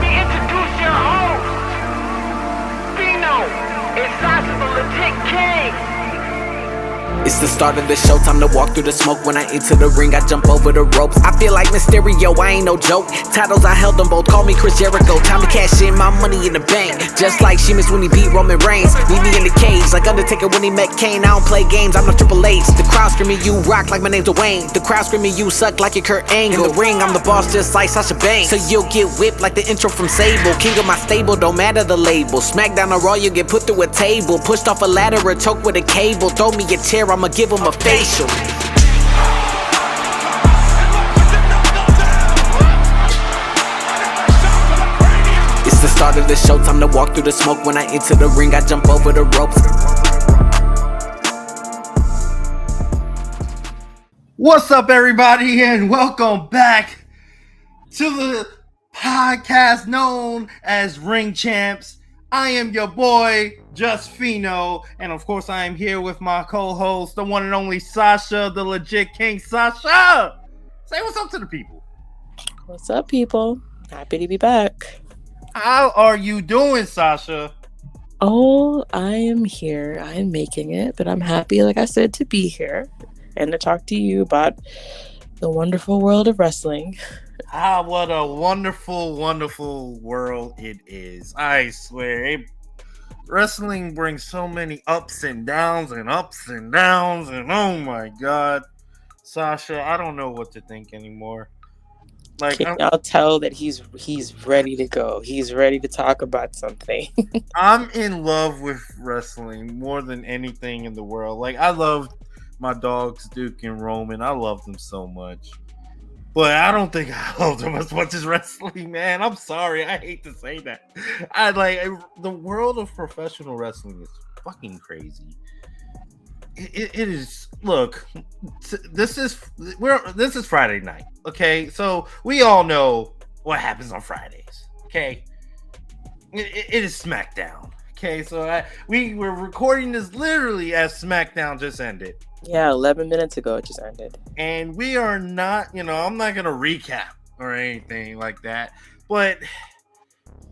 me introduce your host, Fino and Sasha, the legit king. It's the start of the show, time to walk through the smoke. When I enter the ring, I jump over the ropes. I feel like Mysterio, I ain't no joke. Titles, I held them both, call me Chris Jericho. Time to cash in my money in the bank. Just like Sheamus when he beat Roman Reigns. Meet me in the cage, like Undertaker when he met Kane. I don't play games, I'm no Triple H. The crowd screaming, you rock like my name's Dwayne. The crowd screaming, you suck like your Kurt Angle. In the ring, I'm the boss just like Sasha Banks. So you'll get whipped like the intro from Sable. King of my stable, don't matter the label. Smackdown or Raw, you get put through a table. Pushed off a ladder or choked with a cable. Throw me a chair, I'ma give him a facial. It's the start of the show, time to walk through the smoke. When I enter the ring, I jump over the ropes. What's up, everybody, and welcome back to the podcast known as Ring Champs. I am your boy, Just Fino, and of course I am here with my co-host, the one and only Sasha, the legit king. Sasha, say what's up to the people. What's up, people? Happy to be back. How are you doing, Sasha? Oh, I am here. I am making it, but I'm happy, like I said, to be here and to talk to you about the wonderful world of wrestling. What a wonderful, wonderful world it is. I swear, wrestling brings so many ups and downs, and oh my God. Sasha, I don't know what to think anymore. Like, I'll tell that he's ready to go. He's ready to talk about something. I'm in love with wrestling more than anything in the world. Like, I loved my dogs, Duke and Roman. I loved them so much. But I don't think I loved them as much as wrestling, man. I'm sorry. I hate to say that. The world of professional wrestling is fucking crazy. It is. Look, this is Friday night. Okay, so we all know what happens on Fridays. Okay, it is SmackDown. Okay, so we were recording this literally as SmackDown just ended. Yeah, 11 minutes ago it just ended. And we are not, I'm not going to recap or anything like that. But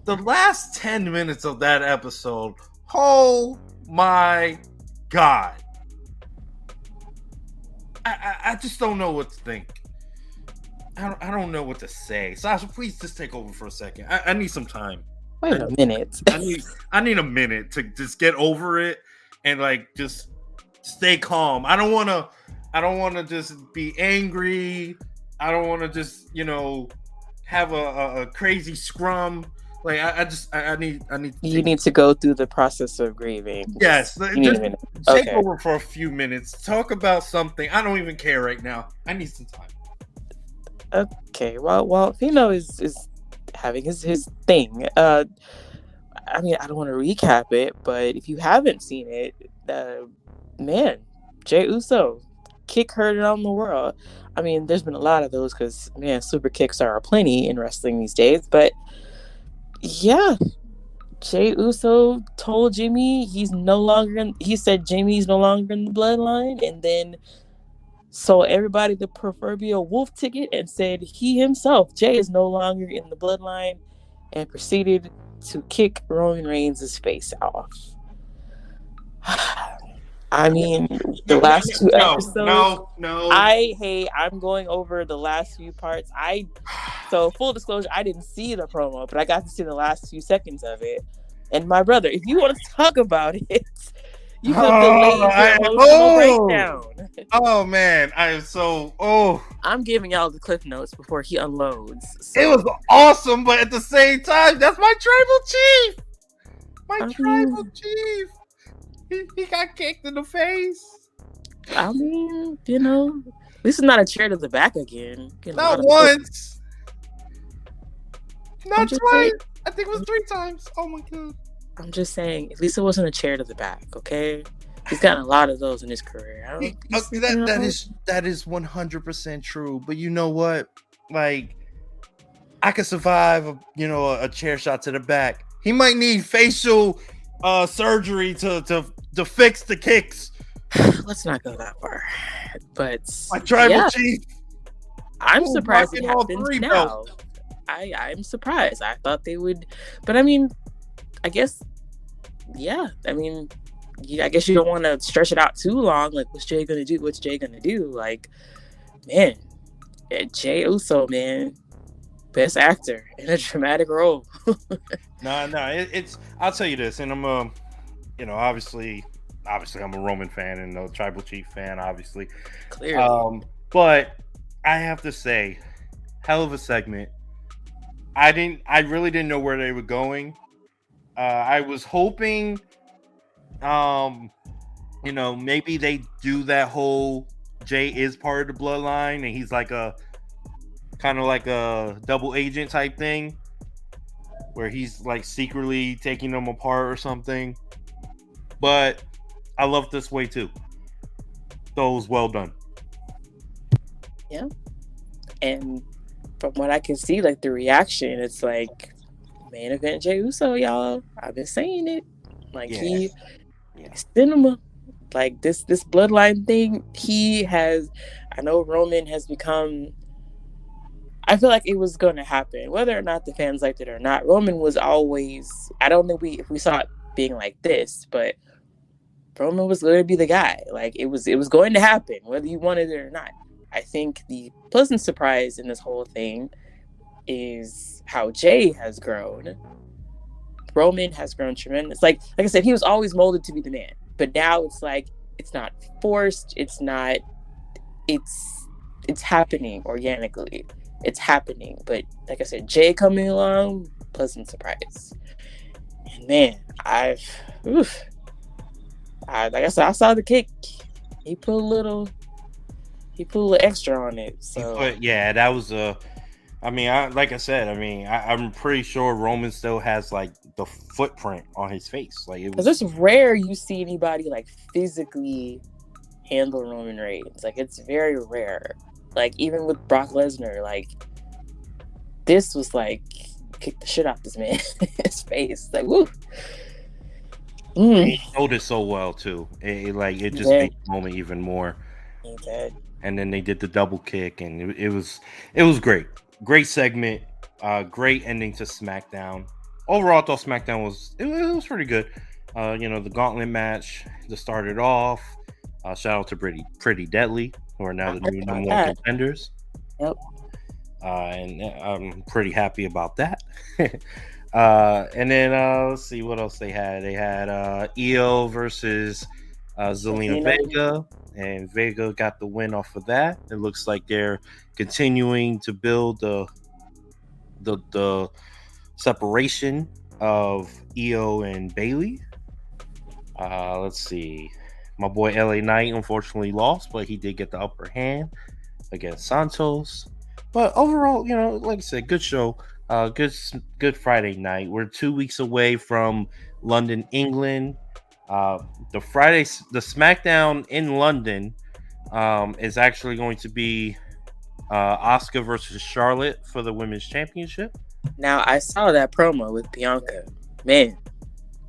the last 10 minutes of that episode, oh my God. I just don't know what to think. I don't know what to say. Sasha, please just take over for a second. I need some time. Wait a minute. I need a minute to just get over it and just stay calm. I don't want to just be angry. I don't want to just, have a crazy scrum. Like I need. You need to go through the process of grieving. Yes, you need a minute. Take over for a few minutes. Talk about something. I don't even care right now. I need some time. Okay. Well, Fino is having his thing. I don't want to recap it, but if you haven't seen it, man, Jey Uso kick heard around the world. I mean, there's been a lot of those because, man, super kicks are aplenty in wrestling these days. But yeah, Jey Uso told Jimmy he said Jimmy's no longer in the bloodline, and then sold everybody the proverbial wolf ticket and said he himself, Jey, is no longer in the bloodline, and proceeded to kick Roman Reigns' face off. I mean, the last two episodes. No. I'm going over the last few parts. So full disclosure, I didn't see the promo, but I got to see the last few seconds of it. And my brother, if you want to talk about it, you could delay your emotional breakdown. Oh man, I'm giving y'all the cliff notes before he unloads. So. It was awesome, but at the same time, that's my tribal chief. Tribal chief. He got kicked in the face. I mean, this is not a chair to the back again. Not once. Not twice. I think it was 3 times. Oh my God. I'm just saying, at least it wasn't a chair to the back, okay? He's gotten a lot of those in his career. That is 100% true. But you know what? Like, I could survive a chair shot to the back. He might need facial surgery to fix the kicks. Let's not go that far. But my tribal chief. I'm surprised it happens now. I'm surprised. I thought they would, but I mean, I guess, yeah. I mean, I guess you don't want to stretch it out too long. Like, what's Jay gonna do? What's Jay gonna do? Like, man, Jay Uso, man, best actor in a dramatic role. No, it's. I'll tell you this, and I'm obviously, I'm a Roman fan and a Tribal Chief fan, obviously. Clearly, But I have to say, hell of a segment. I really didn't know where they were going. I was hoping, maybe they do that whole Jay is part of the bloodline and he's like a kind of like a double agent type thing where he's like secretly taking them apart or something. But I love this way too. So it was well done. yeah. And from what I can see, like the reaction, it's like main event Jey Uso, y'all. I've been saying it. Like he cinema. Like this bloodline thing, he has. I know Roman has become. I feel like it was going to happen, whether or not the fans liked it or not. Roman was always. I don't think if we saw it being like this, but Roman was going to be the guy. Like it was going to happen, whether you wanted it or not. I think the pleasant surprise in this whole thing is how Jay has grown. Roman has grown tremendous. Like I said, he was always molded to be the man, but now it's like it's not forced. It's not. It's happening organically. It's happening. But like I said, Jay coming along, pleasant surprise. And man, like I said, I saw the kick. He put a little extra on it. So that was a. I mean, like I said, I'm pretty sure Roman still has like the footprint on his face. Like it was. It's rare you see anybody like physically handle Roman Reigns. Like it's very rare. Like even with Brock Lesnar, like this was like kick the shit out this man's face. Like woo. He showed it so well too. It just made the moment even more. He did. And then they did the double kick, and it was great. Great segment. Great ending to SmackDown. Overall, I thought SmackDown was pretty good. The gauntlet match that started off. Shout out to Pretty Deadly, who are now the new number one contenders. Yep. And I'm pretty happy about that. And then let's see what else they had. They had Io versus Zelina Vega, and Vega got the win off of that. It looks like they're continuing to build the separation of Io and Bayley. Let's see. My boy LA Knight unfortunately lost, but he did get the upper hand against Santos. But overall, like I said, good show. Good Friday night. We're 2 weeks away from London, England. The SmackDown in London is actually going to be Asuka versus Charlotte for the women's championship. Now I saw that promo with Bianca. Man,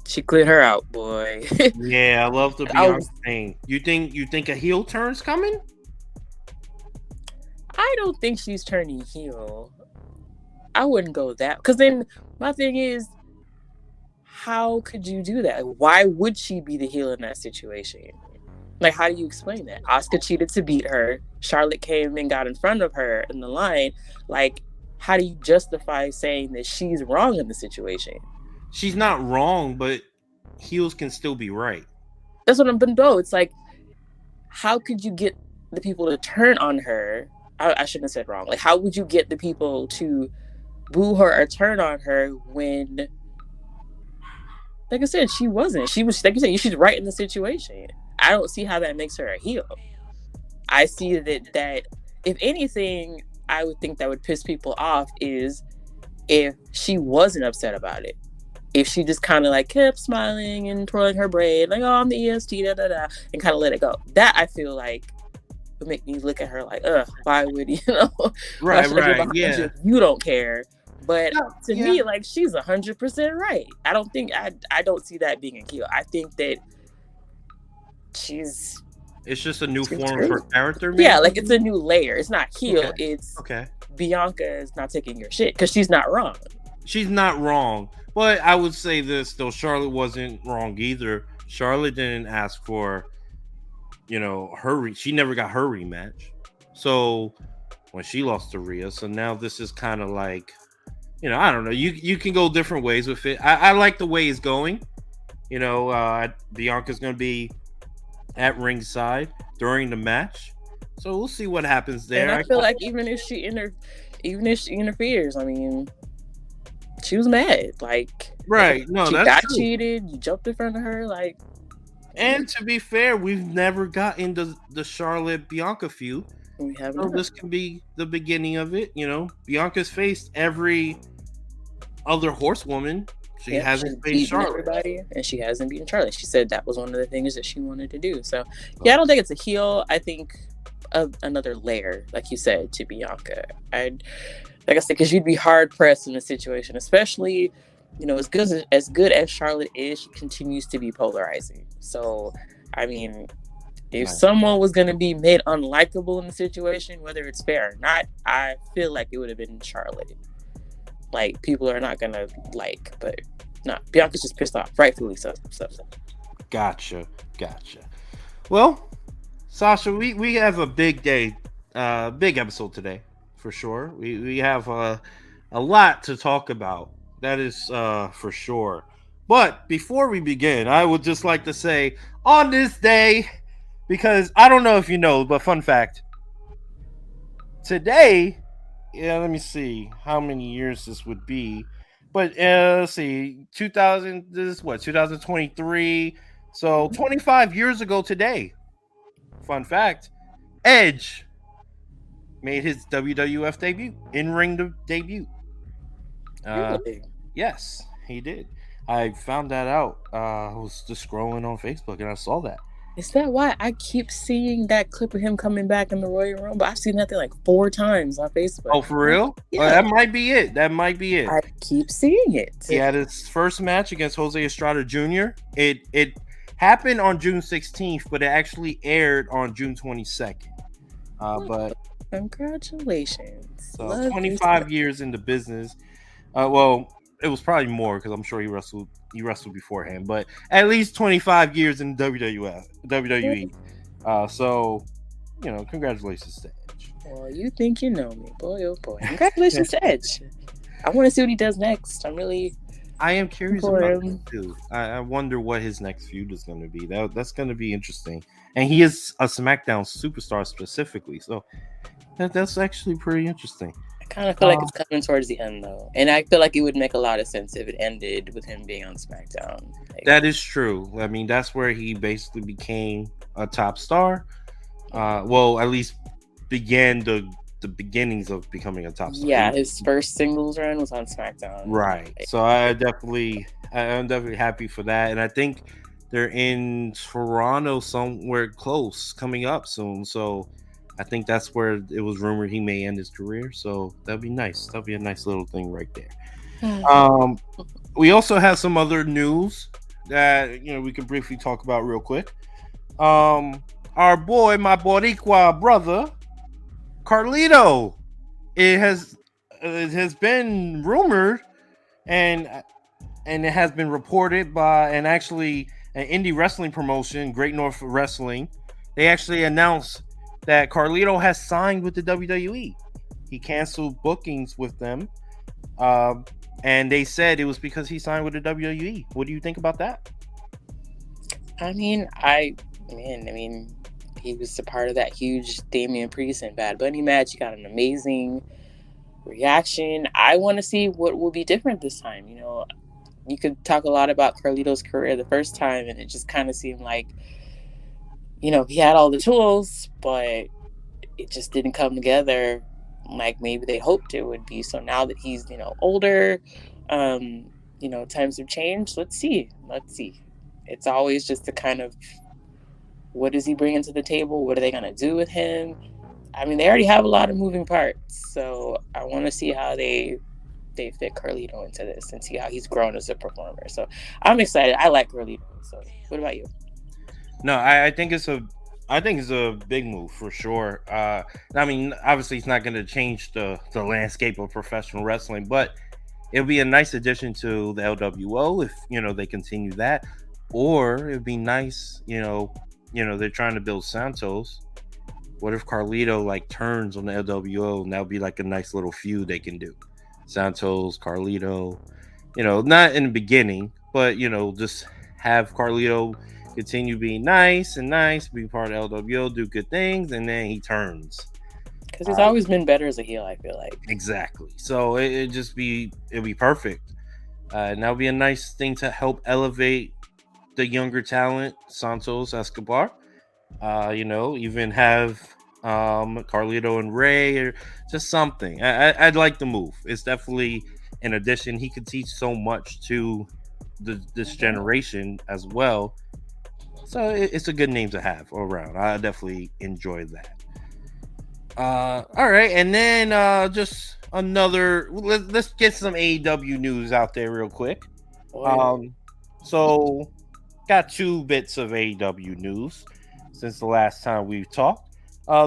she cleared her out, boy. Yeah, I love the Bianca thing. You think a heel turn's coming? I don't think she's turning heel. I wouldn't go that, because then my thing is, how could you do that? Why would she be the heel in that situation? Like, how do you explain that? Asuka cheated to beat her. Charlotte came and got in front of her in the line. Like, how do you justify saying that she's wrong in the situation? She's not wrong, but heels can still be right. That's what I'm been though. It's like, how could you get the people to turn on her? I shouldn't have said wrong. Like, how would you get the people to boo her or turn on her when, like I said, she wasn't. She was, like you said, she's right in the situation. I don't see how that makes her a heel. I see that if anything, I would think that would piss people off is if she wasn't upset about it. If she just kind of like kept smiling and twirling her braid, like, oh, I'm the EST, and kind of let it go. That I feel like would make me look at her like, why would Right, yeah. You don't care. But to me, like, she's 100% right. I don't think I don't see that being a heel. I think that it's just a new form of her character. Maybe? Yeah, like it's a new layer. It's not heel. Okay. It's Bianca is not taking your shit because she's not wrong. She's not wrong. But I would say this though, Charlotte wasn't wrong either. Charlotte didn't ask for, she never got her rematch. So when she lost to Rhea, so now this is kind of like, I don't know. You can go different ways with it. I like the way it's going. Bianca's gonna be at ringside during the match, so we'll see what happens there. And I feel like even if she interferes, I mean, she was mad. Like, right? No, she that's got true. cheated. You jumped in front of her, like. And to be fair, we've never gotten the Charlotte Bianca feud. We have So this can be the beginning of it. Bianca's faced every other horsewoman. She hasn't faced Charlotte. Everybody, and she hasn't beaten Charlotte. She said that was one of the things that she wanted to do. So, yeah, I don't think it's a heel. I think another layer, like you said, to Bianca. Like I said, because you'd be hard pressed in a situation, especially, as good as Charlotte is, she continues to be polarizing. So, I mean, if someone was going to be made unlikable in the situation, whether it's fair or not, I feel like it would have been Charlotte. Like, people are not going to but no, Bianca's just pissed off, rightfully so. Gotcha. Well, Sasha, we have a big day, big episode today, for sure. We have a lot to talk about. That is for sure. But before we begin, I would just like to say, on this day, because I don't know if you know, but fun fact, today, let me see how many years this would be. But let's see, 2000, this is what, 2023? So 25 years ago today, fun fact, Edge made his WWF debut, in-ring debut. Really? Yes, he did. I found that out. I was just scrolling on Facebook and I saw that. Is that why I keep seeing that clip of him coming back in the Royal Rumble? I've seen that thing like 4 times on Facebook. Oh, for real? Yeah. Oh, that might be it. I keep seeing it. He had his first match against Jose Estrada Jr. It happened on June 16th, but it actually aired on June 22nd. But congratulations. So 25 years in the business. Well, it was probably more because I'm sure he wrestled beforehand, but at least 25 years in WWE. So, congratulations to Edge. Well, you think you know me, boy, oh boy. Congratulations to Edge. I want to see what he does next. I am curious about him too. I wonder what his next feud is going to be. That's going to be interesting. And he is a SmackDown superstar specifically, so that's actually pretty interesting. I kind of feel like it's coming towards the end, though. And I feel like it would make a lot of sense if it ended with him being on SmackDown. That is true. I mean, that's where he basically became a top star. Well, at least began the beginnings of becoming a top star. Yeah, his first singles run was on SmackDown. Right. So I'm definitely happy for that. And I think they're in Toronto somewhere close coming up soon. So I think that's where it was rumored he may end his career. So that'd be nice. That'd be a nice little thing right there. We also have some other news that we can briefly talk about real quick. Our boy, my Boricua brother, Carlito. It has been rumored and it has been reported by an indie wrestling promotion, Great North Wrestling. They actually announced that Carlito has signed with the WWE. He canceled bookings with them. And they said it was because he signed with the WWE. What do you think about that? I mean, he was a part of that huge Damian Priest and Bad Bunny match. He got an amazing reaction. I want to see what will be different this time. You could talk a lot about Carlito's career the first time, and it just kind of seemed like, he had all the tools, but it just didn't come together like maybe they hoped it would be. So now that he's, older, times have changed. Let's see. It's always just a kind of, what does he bring into the table? What are they going to do with him? I mean, they already have a lot of moving parts. So I want to see how they fit Carlito into this and see how he's grown as a performer. So I'm excited. I like Carlito. So what about you? No, I think it's a I think it's a big move for sure. I mean, obviously, it's not going to change the landscape of professional wrestling, but it'll be a nice addition to the LWO if they continue that, or it'd be nice, they're trying to build Santos. What if Carlito like turns on the LWO, and that'll be like a nice little feud they can do. Santos, Carlito, not in the beginning, but just have Carlito continue being nice, be part of LWO, do good things, and then he turns. Because he's always been better as a heel, I feel like. Exactly. So it'd be perfect. And that would be a nice thing to help elevate the younger talent, Santos Escobar. Even have Carlito and Ray, or just something. I'd like the move. It's definitely an addition. He could teach so much to this generation as well. So it's a good name to have around. I definitely enjoy that. All right, and then just another. Let's get some AEW news out there real quick. So got 2 bits of AEW news since the last time we've talked.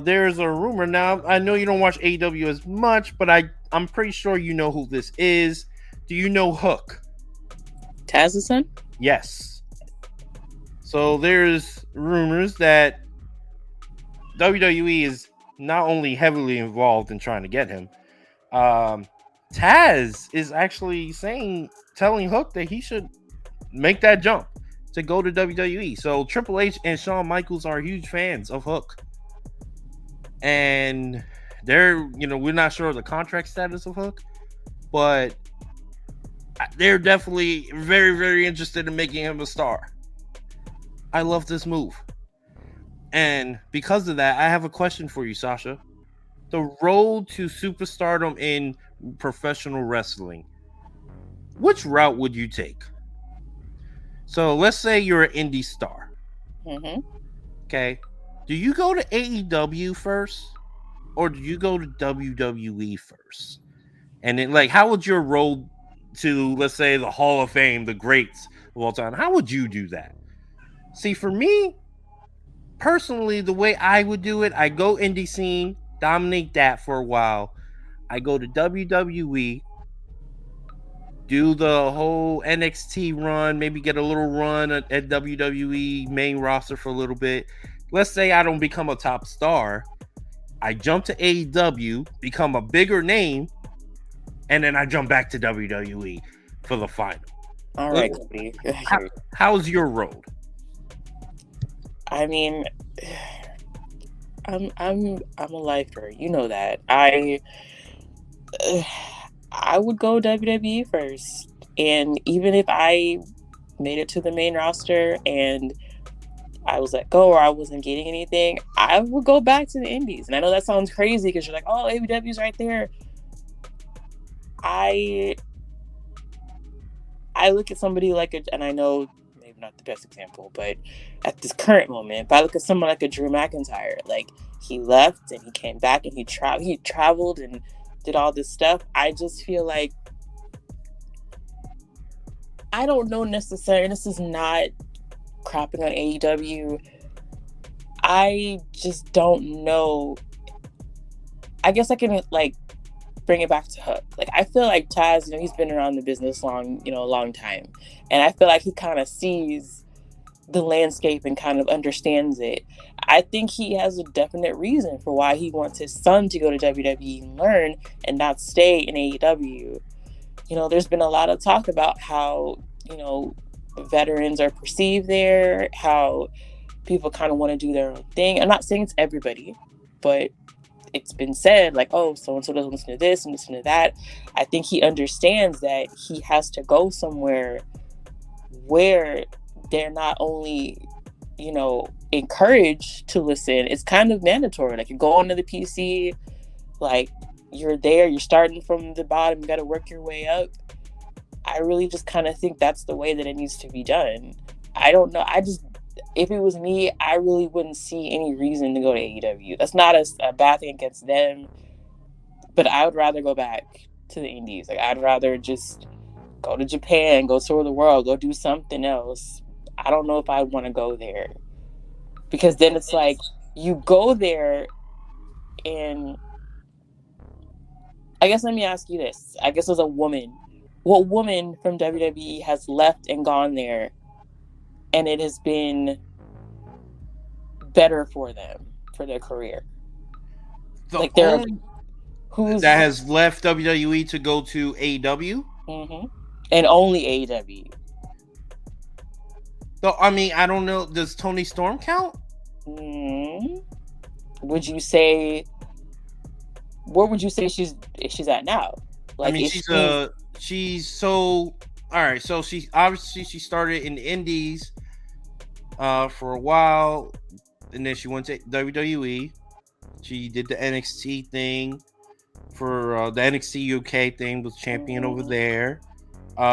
There's a rumor now. I know you don't watch AEW as much, but I'm pretty sure you know who this is. Do you know Hook? Taz's son? Yes. So there's rumors that WWE is not only heavily involved in trying to get him, Taz is actually telling Hook that he should make that jump to go to WWE. So Triple H and Shawn Michaels are huge fans of Hook. And we're not sure of the contract status of Hook, but they're definitely very, very interested in making him a star. I love this move. And because of that, I have a question for you, Sasha. The road to superstardom in professional wrestling, which route would you take? So let's say you're an indie star. Mm-hmm. Okay. Do you go to AEW first, or do you go to WWE first? And then, how would your road to, let's say, the Hall of Fame, the greats of all time, how would you do that? See, for me, personally, the way I would do it, I go indie scene, dominate that for a while. I go to WWE, do the whole NXT run, maybe get a little run at WWE main roster for a little bit. Let's say I don't become a top star. I jump to AEW, become a bigger name, and then I jump back to WWE for the final. All right, Cody. How's your road? I mean, I'm a lifer. You know that. I would go WWE first, and even if I made it to the main roster and I was let go or I wasn't getting anything, I would go back to the indies. And I know that sounds crazy because you're like, oh, AEW's right there. I look at somebody and I know maybe not the best example, but at this current moment, if I look at someone like a Drew McIntyre, he left and he came back and he traveled and did all this stuff. I just feel like, I don't know necessarily, this is not crapping on AEW. I just don't know. I guess I can bring it back to Hook. I feel like Taz, he's been around the business a long time. And I feel like he kind of sees the landscape and kind of understands it. I think he has a definite reason for why he wants his son to go to WWE and learn and not stay in AEW. There's been a lot of talk about how, veterans are perceived there, how people kind of want to do their own thing. I'm not saying it's everybody, but it's been said oh, so-and-so doesn't listen to this and listen to that. I think he understands that he has to go somewhere where they're not only, encouraged to listen, it's kind of mandatory. You go onto the PC, you're there, you're starting from the bottom, you got to work your way up. I really just kind of think that's the way that it needs to be done. I don't know. If it was me, I really wouldn't see any reason to go to AEW. That's not a bad thing against them, but I would rather go back to the indies. I'd rather just go to Japan, go tour the world, go do something else. I don't know if I want to go there. because then it's like you go there, and I guess let me ask you this. I guess as a woman, what woman from WWE has left and gone there and it has been better for them, for their career? The Like they're only who's that has left WWE to go to AEW. and only AEW. So I mean, I don't know. Does Tony Storm count? Would you say, where would you say she's at now? Like, I mean, she's so all right. So she obviously she started in the Indies for a while, and then she went to WWE. She did the NXT thing for the NXT UK thing, was champion over there.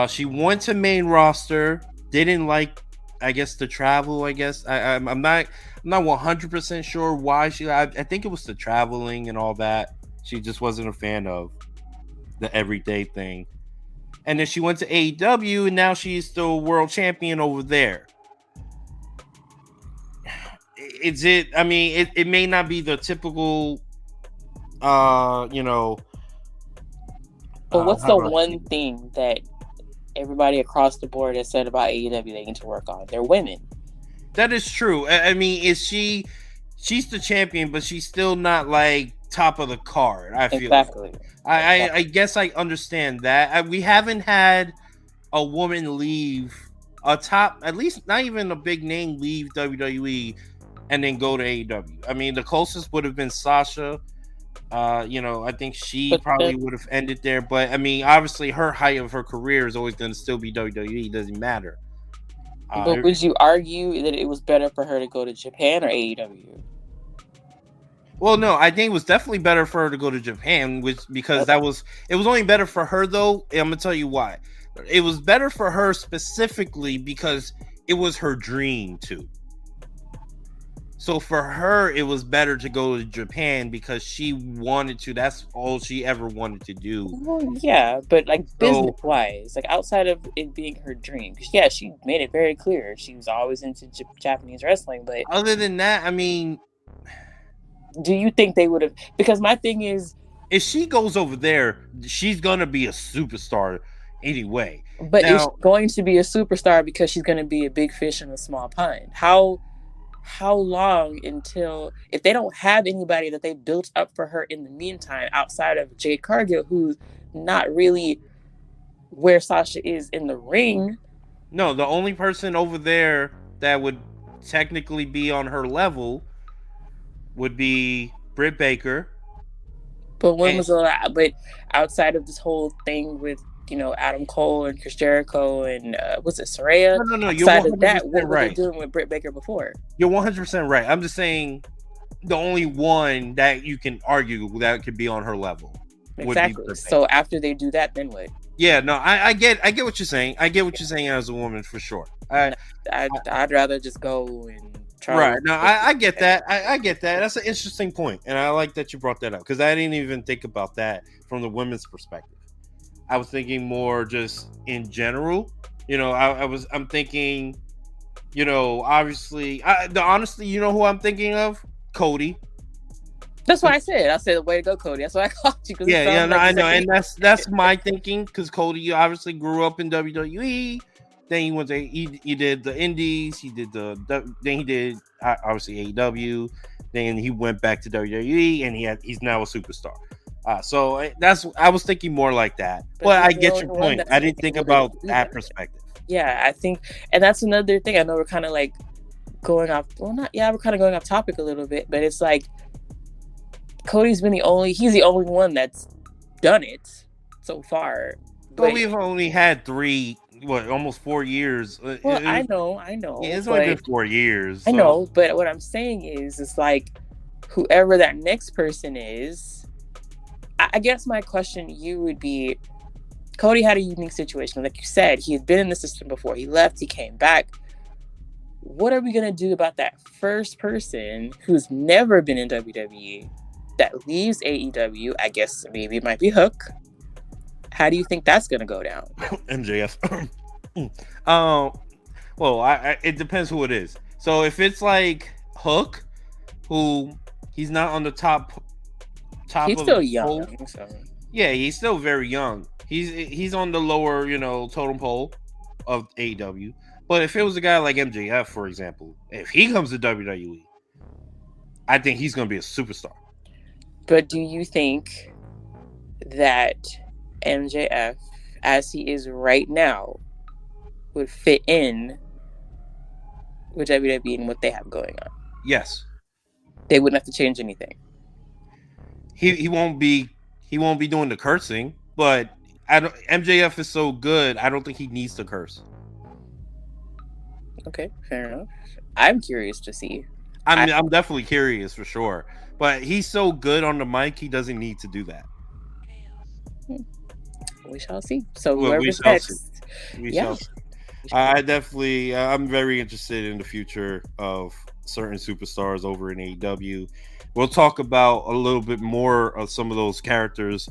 She went to main roster, didn't like, I guess, the travel. I guess I'm not 100% sure why she. I think it was the traveling and all that. She just wasn't a fan of the everyday thing. And then she went to AEW, and now she's the world champion over there. Is it? I mean, it may not be the typical, you know. But what's the one thing that everybody across the board has said about AEW they need to work on? They're women. That is true. I mean, she's the champion, but she's still not like top of the card. I feel exactly. I guess I understand that. We haven't had a woman leave a top, at least not even a big name, leave WWE and then go to AEW. I mean, the closest would have been Sasha. I think she probably would have ended there. But I mean, obviously, her height of her career is always going to still be WWE. It doesn't matter. But would you argue that it was better for her to go to Japan or AEW? Well, no, I think it was definitely better for her to go to Japan, because it was only better for her though. And I'm gonna tell you why. It was better for her specifically because it was her dream too. So for her, it was better to go to Japan because she wanted to. That's all she ever wanted to do. Well, yeah, but like business-wise, like outside of it being her dream, because yeah, she made it very clear she was always into Japanese wrestling. But other than that, I mean, do you think they would have? Because my thing is, if she goes over there, she's gonna be a superstar anyway. But is she going to be a superstar because she's gonna be a big fish in a small pond? How long until, if they don't have anybody that they built up for her in the meantime outside of Jade Cargill, who's not really where Sasha is in the ring? No, the only person over there that would technically be on her level would be Britt Baker. But but outside of this whole thing with, Adam Cole and Chris Jericho and was it Saraya? No, you're 100% what were they doing with Britt Baker before? You're 100% right. I'm just saying the only one that you can argue that could be on her level. Exactly. So after they do that, then what? Yeah, no, I get what you're saying. I get what you're saying as a woman for sure. I'd rather just go and try. Right. No, I get that. I get that. That's an interesting point, and I like that you brought that up because I didn't even think about that from the women's perspective. I was thinking more just in general. I'm thinking, obviously, honestly, you know who I'm thinking of? Cody. That's what I said. I said, way to go, Cody. That's why I called you. I know, and that's my thinking because Cody obviously grew up in WWE. Then he went to he did the Indies. He did then he did obviously AEW. Then he went back to WWE, and he's now a superstar. So I was thinking more like that. But I get your point. I didn't think about that perspective. Yeah, I think, and that's another thing. I know we're kind of like going off. Well, not yeah, we're kind of going off topic a little bit, but it's like Cody's been he's the only one that's done it so far. But we've only had almost 4 years. Well, I know. Yeah, it's only been 4 years. I know, but what I'm saying is, it's like whoever that next person is. I guess my question to you would be, Cody had a unique situation. Like you said, he had been in the system before. He left, he came back. What are we going to do about that first person who's never been in WWE that leaves AEW? I guess maybe it might be Hook. How do you think that's going to go down? MJF. Well, it depends who it is. So if it's like Hook, who he's not on the top He's of still the pole. young, so Yeah, he's still very young. He's on the lower, totem pole of AEW. But if it was a guy like MJF, for example, if he comes to WWE, I think he's going to be a superstar. but do you think that MJF, as he is right now, would fit in with WWE and what they have going on? Yes. They wouldn't have to change anything. He won't be doing the cursing, but MJF is so good, I don't think he needs to curse. Okay, fair enough. I'm curious to see. I'm definitely curious for sure, but he's so good on the mic, he doesn't need to do that. We shall see. So Well, whoever's next, we shall see. I definitely, I'm very interested in the future of certain superstars over in AEW. We'll talk about a little bit more of some of those characters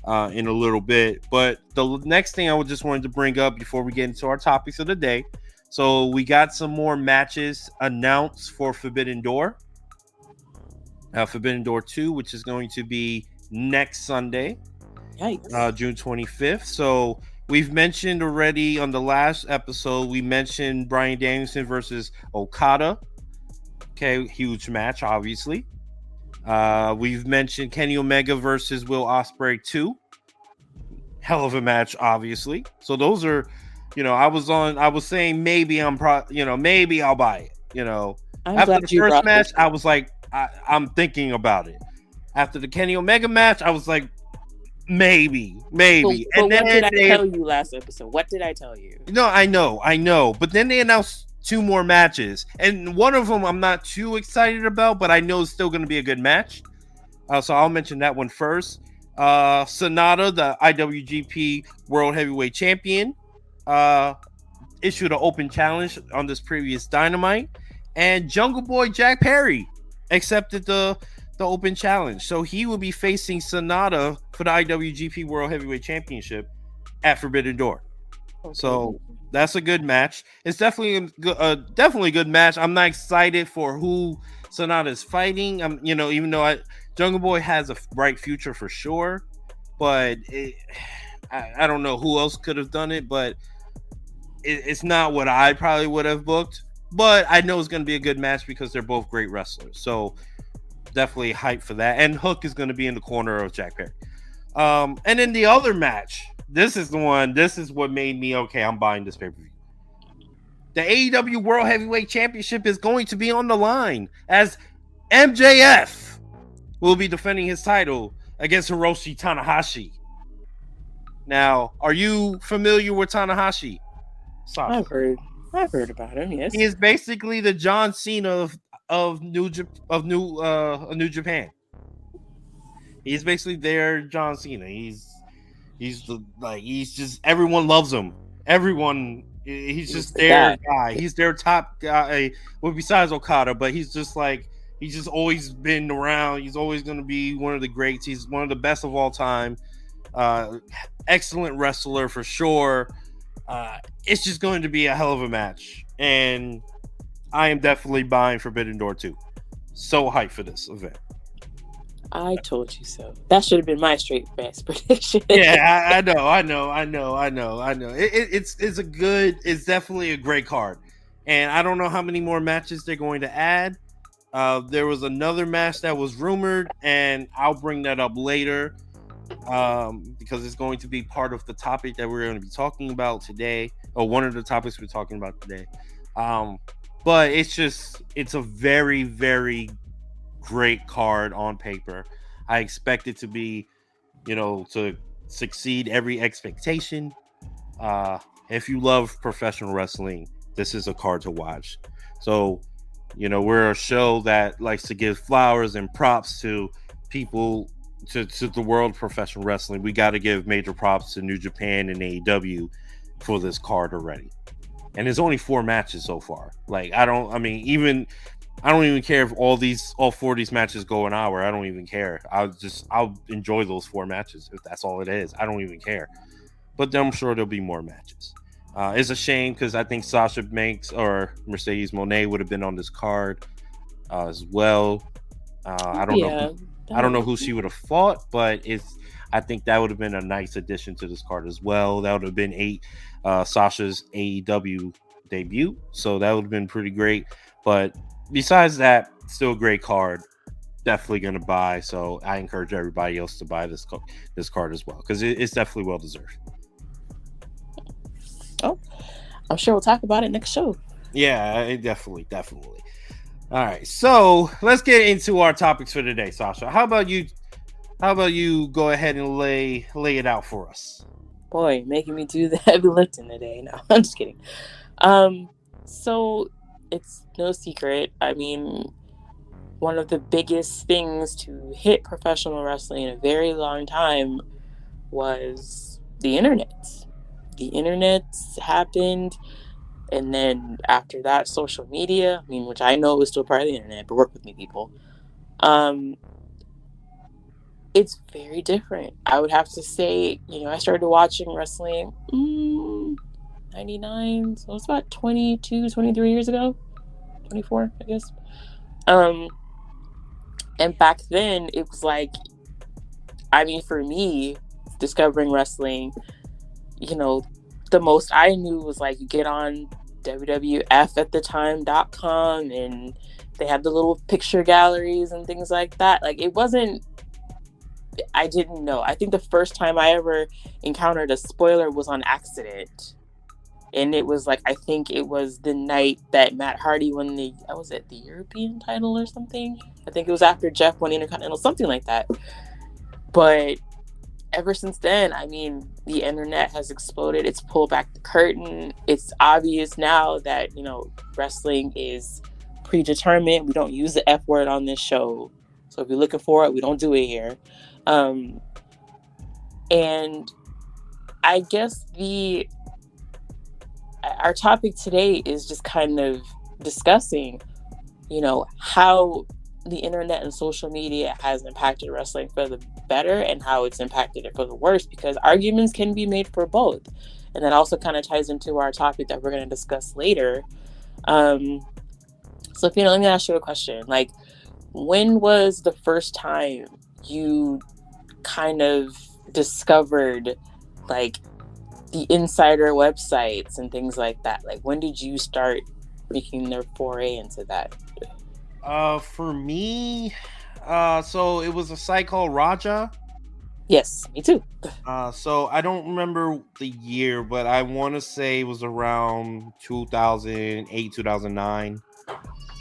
in a little bit. But the next thing I just wanted to bring up before we get into our topics of the day. So we got some more matches announced for Forbidden Door. Forbidden Door 2, which is going to be next Sunday, June 25th. So we've mentioned already on the last episode, we mentioned Bryan Danielson versus Okada. Okay, huge match, obviously. We've mentioned Kenny Omega versus Will Ospreay 2. Hell of a match, obviously. So those are, I was saying maybe maybe I'll buy it. After the first match, I was like, I'm thinking about it. After the Kenny Omega match, I was like, maybe. But and then what did I tell you last episode? What did I tell you? No, I know. But then they announced 2 more matches, and one of them I'm not too excited about, but I know it's still going to be a good match. So I'll mention that one first. Sonata, the IWGP World Heavyweight Champion, issued an open challenge on this previous Dynamite, and Jungle Boy Jack Perry accepted the open challenge. So he will be facing Sonata for the IWGP World Heavyweight Championship at Forbidden Door. Okay. So that's a good match. It's definitely a good match. I'm not excited for who Sonata is fighting. Even though Jungle Boy has a bright future for sure, but I don't know who else could have done it, but it's not what I probably would have booked. But I know it's going to be a good match because they're both great wrestlers. So definitely hyped for that. And Hook is going to be in the corner of Jack Perry. And then the other match, this is what made me, okay, I'm buying this pay-per-view. The AEW World Heavyweight Championship is going to be on the line as MJF will be defending his title against Hiroshi Tanahashi. Now, are you familiar with Tanahashi? Sasha? I've heard about him. Yes, he is basically the John Cena of New Japan. He's basically their John Cena. He's just everyone loves him. He's just their guy. He's their top guy. Well, besides Okada, but he's just always been around. He's always going to be one of the greats. He's one of the best of all time. Excellent wrestler for sure. It's just going to be a hell of a match, and I am definitely buying Forbidden Door 2. So hyped for this event. I told you so. That should have been my straight fast prediction. Yeah, I know. It's definitely a great card, and I don't know how many more matches they're going to add. There was another match that was rumored, and I'll bring that up later. Because it's going to be part of the topic that we're going to be talking about today, or one of the topics we're talking about today. But it's a very, very great card on paper. I expect it to be, to succeed every expectation. If you love professional wrestling, this is a card to watch. So, we're a show that likes to give flowers and props to people, to the world of professional wrestling. We got to give major props to New Japan and AEW for this card already. And there's only 4 matches so far. I don't even care if all 4 of these matches go an hour. I don't even care. I'll enjoy those 4 matches if that's all it is. I don't even care. But I'm sure there'll be more matches. It's a shame because I think Sasha Banks or Mercedes Moné would have been on this card. as well. I don't know. Yeah, I don't know that, who she would have fought, but I think that would have been a nice addition to this card as well. That would have been Sasha's AEW debut, so that would have been pretty great. But besides that, still a great card. Definitely gonna buy. So I encourage everybody else to buy this card as well because it's definitely well deserved. oh, I'm sure we'll talk about it next show. Yeah, definitely. All right, so let's get into our topics for today, Sasha. How about you? Go ahead and lay it out for us? Boy, making me do the heavy lifting today. No, I'm just kidding. So it's no secret. I mean, one of the biggest things to hit professional wrestling in a very long time was the internet. The internet happened, and then after that, social media. I mean, which I know is still part of the internet, but work with me, people. It's very different. I would have to say, I started watching wrestling 99, so it's about 22, 23 years ago. 24, I guess. And back then, it was like, I mean, for me, discovering wrestling, the most I knew was like you get on WWF at the time.com and they had the little picture galleries and things like that. Like it wasn't, I didn't know. I think the first time I ever encountered a spoiler was on accident. And it was like, I think it was the night that Matt Hardy won the European title or something? I think it was after Jeff won Intercontinental, something like that. But ever since then, I mean, the internet has exploded. It's pulled back the curtain. It's obvious now that, wrestling is predetermined. We don't use the F word on this show. So if you're looking for it, we don't do it here. And I guess our topic today is just kind of discussing, how the internet and social media has impacted wrestling for the better and how it's impacted it for the worse, because arguments can be made for both. And that also kind of ties into our topic that we're going to discuss later. So, Fino, let me ask you a question. Like, when was the first time you kind of discovered, like, the insider websites and things like that? Like, when did you start making their foray into that? For me, so it was a site called Raja. Yes, me too. So I don't remember the year, but I want to say it was around 2008, 2009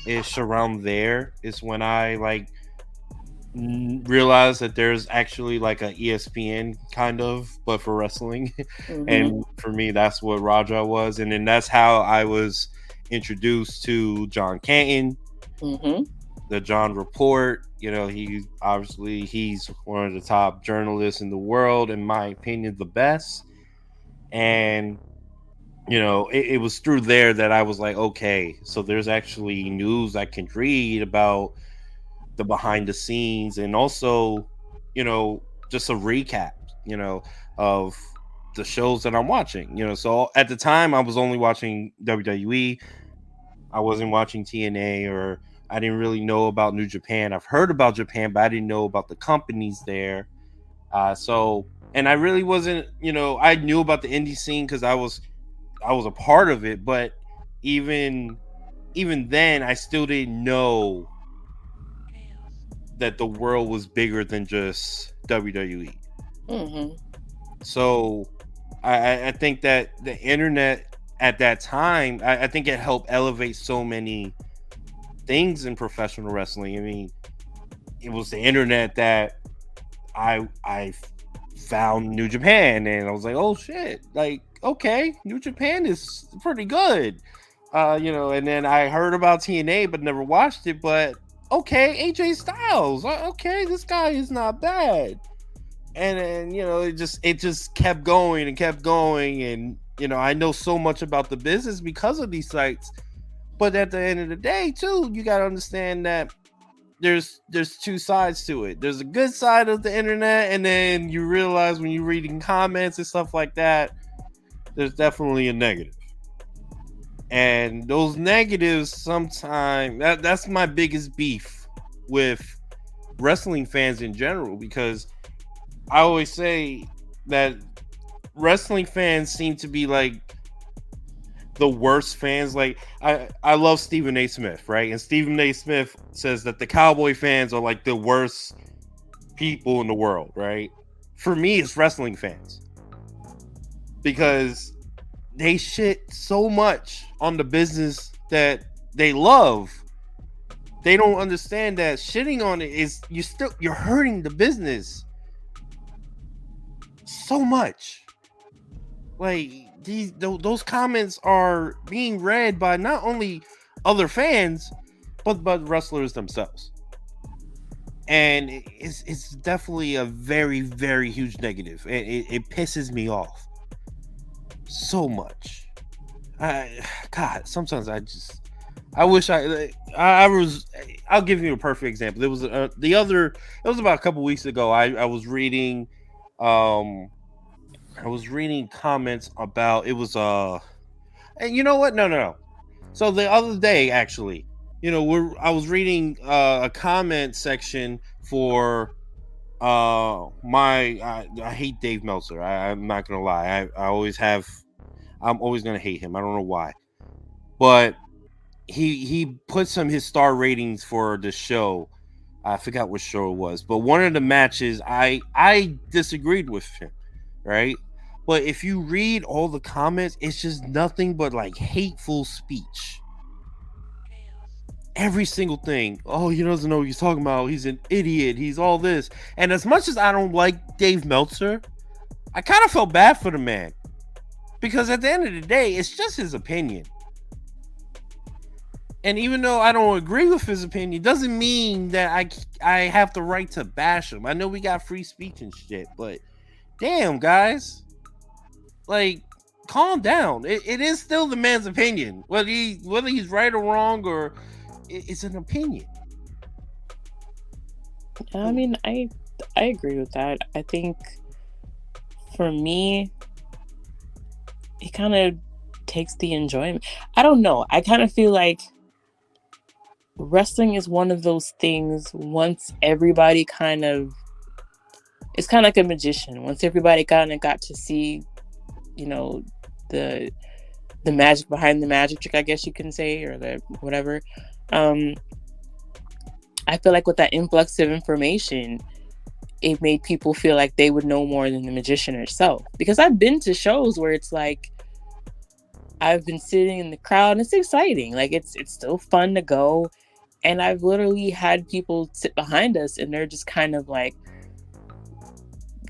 ish. Around there is when I realized that there's actually like a ESPN kind of, but for wrestling. Mm-hmm. And for me, that's what Raja was, and then that's how I was introduced to John Canton. Mm-hmm. The John Report, he's one of the top journalists in the world, in my opinion, the best. And it was through there that I was like, okay, so there's actually news I can read about the behind the scenes, and also, just a recap, of the shows that I'm watching. So at the time I was only watching WWE. I wasn't watching TNA, or I didn't really know about New Japan. I've heard about Japan, but I didn't know about the companies there. And I really wasn't, I knew about the indie scene because I was a part of it, but even then, I still didn't know that the world was bigger than just WWE. Mm-hmm. So I think that the internet at that time, I think it helped elevate so many things in professional wrestling. I mean, it was the internet that I found New Japan, and I was like, oh shit, like, okay, New Japan is pretty good. And then I heard about TNA but never watched it, but okay, AJ Styles, okay, this guy is not bad. And then, it just kept going and kept going. And, I know so much about the business because of these sites. But at the end of the day, too, you got to understand that there's two sides to it. There's a good side of the internet, and then you realize when you're reading comments and stuff like that, there's definitely a negative. And those negatives sometimes that's my biggest beef with wrestling fans in general, because I always say that wrestling fans seem to be like the worst fans. Like I love Stephen A. Smith, right? And Stephen A. Smith says that the Cowboy fans are like the worst people in the world, right? For me, it's wrestling fans, because they shit so much on the business that they love. They don't understand that shitting on it is you're hurting the business so much. Like those comments are being read by not only other fans but by wrestlers themselves, and it's definitely a very very huge negative. It pisses me off so much. God, sometimes I wish I was. I'll give you a perfect example. It was it was about a couple weeks ago. I was reading, I was reading comments about it was and you know what? No. So the other day, actually, I was reading a comment section for I hate Dave Meltzer. I'm not gonna lie. I always have. I'm always gonna hate him. I don't know why, but he put some his star ratings for the show. I forgot what show it was, but one of the matches I disagreed with him, right? But if you read all the comments, it's just nothing but like hateful speech. Every single thing. Oh, he doesn't know what he's talking about. He's an idiot. He's all this. And as much as I don't like Dave Meltzer, I kind of felt bad for the man, because at the end of the day, it's just his opinion. And even though I don't agree with his opinion, doesn't mean that I have the right to bash him. I know we got free speech and shit, but damn, guys, like, calm down. It is still the man's opinion, whether he's right or wrong, or it's an opinion. I mean, I agree with that. I think for me, it kind of takes the enjoyment. I don't know. I kind of feel like wrestling is one of those things. Once everybody it's kind of like a magician. Once everybody kind of got to see, the magic behind the magic trick, I guess you can say, or the whatever. I feel like with that influx of information, it made people feel like they would know more than the magician herself. Because I've been to shows where it's like, I've been sitting in the crowd and it's exciting. Like it's still fun to go. And I've literally had people sit behind us and they're just kind of like,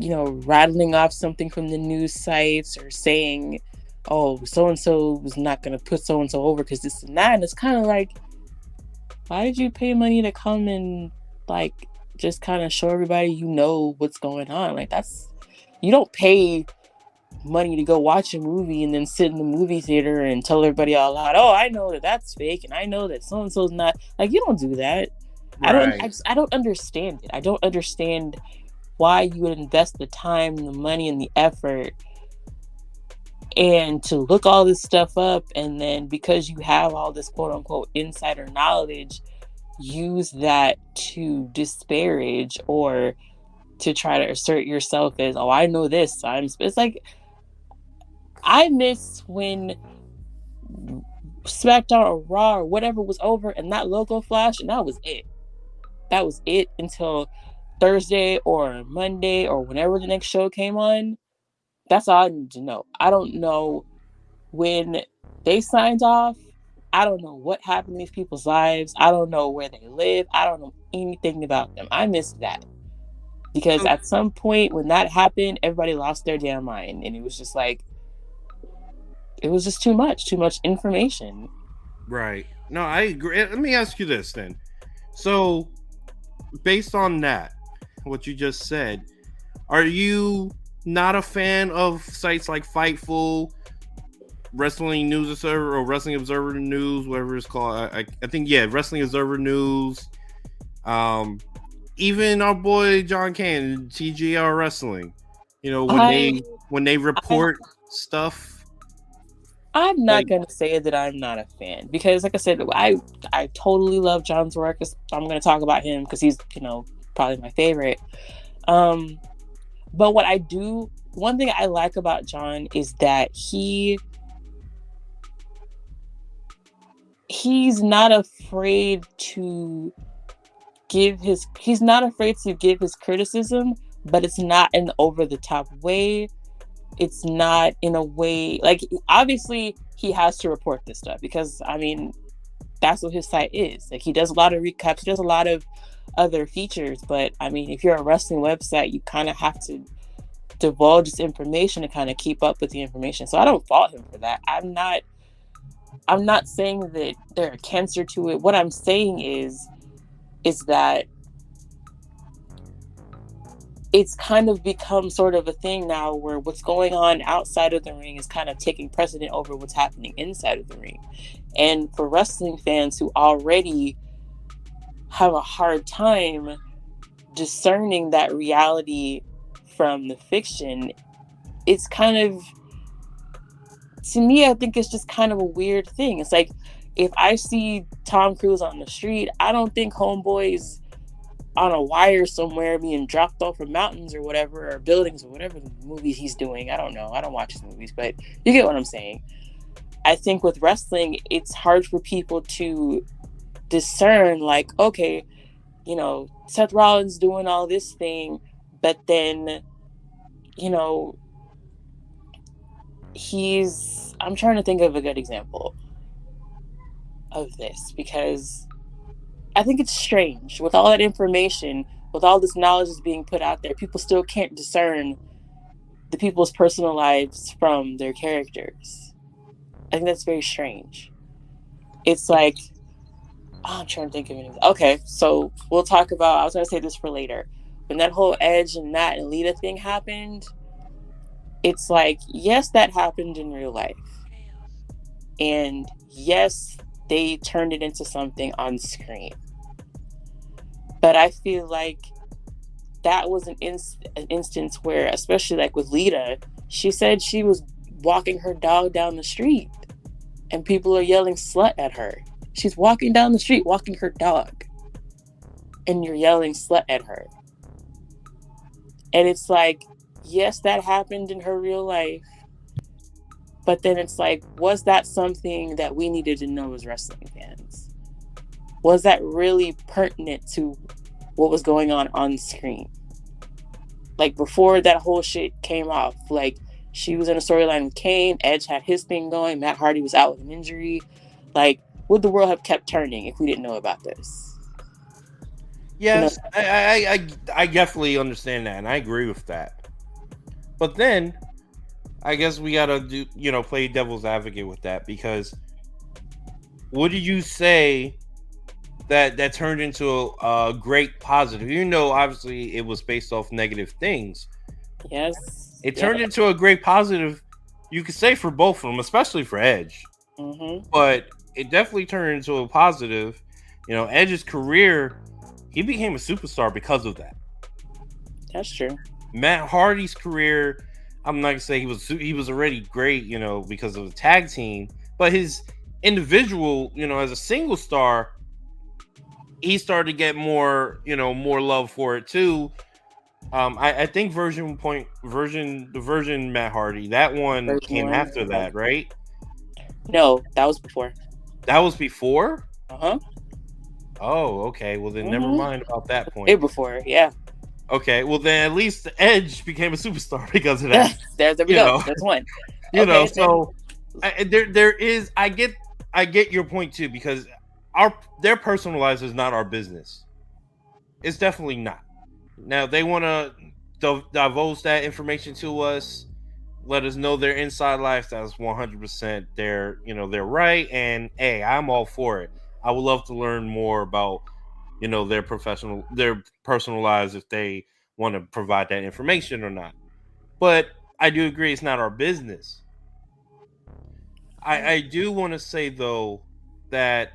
rattling off something from the news sites or saying, oh, so-and-so was not going to put so-and-so over because this and that. And it's kind of like, why did you pay money to come and like just kind of show everybody what's going on? Like you don't pay money to go watch a movie and then sit in the movie theater and tell everybody all out, oh, I know that that's fake and I know that so-and-so's not. Like, you don't do that. Right. I don't understand it. I don't understand why you would invest the time, the money, and the effort and to look all this stuff up, and then because you have all this quote-unquote insider knowledge, use that to disparage or to try to assert yourself as, oh, I know this. It's like, I miss when SmackDown or Raw or whatever was over and that logo flashed, and that was it. That was it until Thursday or Monday or whenever the next show came on. That's all I need to know. I don't know when they signed off. I don't know what happened in these people's lives. I don't know where they live. I don't know anything about them. I miss that. Because at some point when that happened, everybody lost their damn mind. And it was just like, it was just too much information. Right. No, I agree. Let me ask you this then. So, based on that, what you just said, are you not a fan of sites like Fightful, Wrestling News Observer, or Wrestling Observer News, whatever it's called? I think, yeah, Wrestling Observer News. Even our boy John Cannon, TGR Wrestling. When they report stuff. I'm not Like, gonna say that I'm not a fan because, like I said, I totally love John's work. I'm gonna talk about him because he's probably my favorite. Um, but one thing I like about John is that he's not afraid to he's not afraid to give his criticism, but it's not in over the top way. It's not in a way like, obviously he has to report this stuff because I mean that's what his site is. Like, he does a lot of recaps, he does a lot of other features, but I mean if you're a wrestling website, you kind of have to divulge this information to kind of keep up with the information. So I don't fault him for that. I'm not saying that they're a cancer to it. What I'm saying is that it's kind of become sort of a thing now where what's going on outside of the ring is kind of taking precedent over what's happening inside of the ring. And for wrestling fans who already have a hard time discerning that reality from the fiction, it's kind of, to me, I think it's just kind of a weird thing. It's like, if I see Tom Cruise on the street, I don't think homeboy's on a wire somewhere being dropped off from mountains or whatever, or buildings or whatever the movies he's doing. I don't know. I don't watch his movies, but you get what I'm saying. I think with wrestling, it's hard for people to discern, like, okay, Seth Rollins doing all this thing, but then, you know, I'm trying to think of a good example of this because I think it's strange with all that information, with all this knowledge is being put out there, people still can't discern the people's personal lives from their characters. I think that's very strange. It's like, I'm trying to think of anything. Okay, so we'll talk about, I was going to say this for later. When that whole Edge and Nat and Lita thing happened, it's like, yes, that happened in real life. And yes, they turned it into something on screen. But I feel like that was an instance where, especially like with Lita, she said she was walking her dog down the street and people are yelling slut at her. She's walking down the street, walking her dog, and you're yelling slut at her. And it's like, yes, that happened in her real life. But then it's like, was that something that we needed to know as wrestling fans? Was that really pertinent to what was going on screen? Like, before that whole shit came off, like, she was in a storyline with Kane, Edge had his thing going, Matt Hardy was out with an injury. Like, would the world have kept turning if we didn't know about this? yes, I definitely understand that, and I agree with that. But then, I guess we gotta play devil's advocate with that, because what did you say that turned into a great positive? You know, obviously it was based off negative things. Yes. It turned into a great positive, you could say, for both of them, especially for Edge. Mm-hmm. But it definitely turned into a positive. Edge's career, he became a superstar because of that. That's true. Matt Hardy's career, I'm not gonna say he was already great, because of the tag team, but his individual, as a single star, he started to get more love for it too. I think the version Matt Hardy, that one came after that, right? No, that was before. That was before? Uh-huh. Oh, okay. Well, then never mind about that point. Way before, yeah. Okay, well then at least Edge became a superstar because of that. there we go. That's one. So there is. I get your point too, because their personal lives is not our business. It's definitely not. Now they want to divulge that information to us, let us know their inside life. That's 100% their right, and hey, I'm all for it. I would love to learn more about their personal lives, if they want to provide that information or not. But I do agree it's not our business. I do want to say though that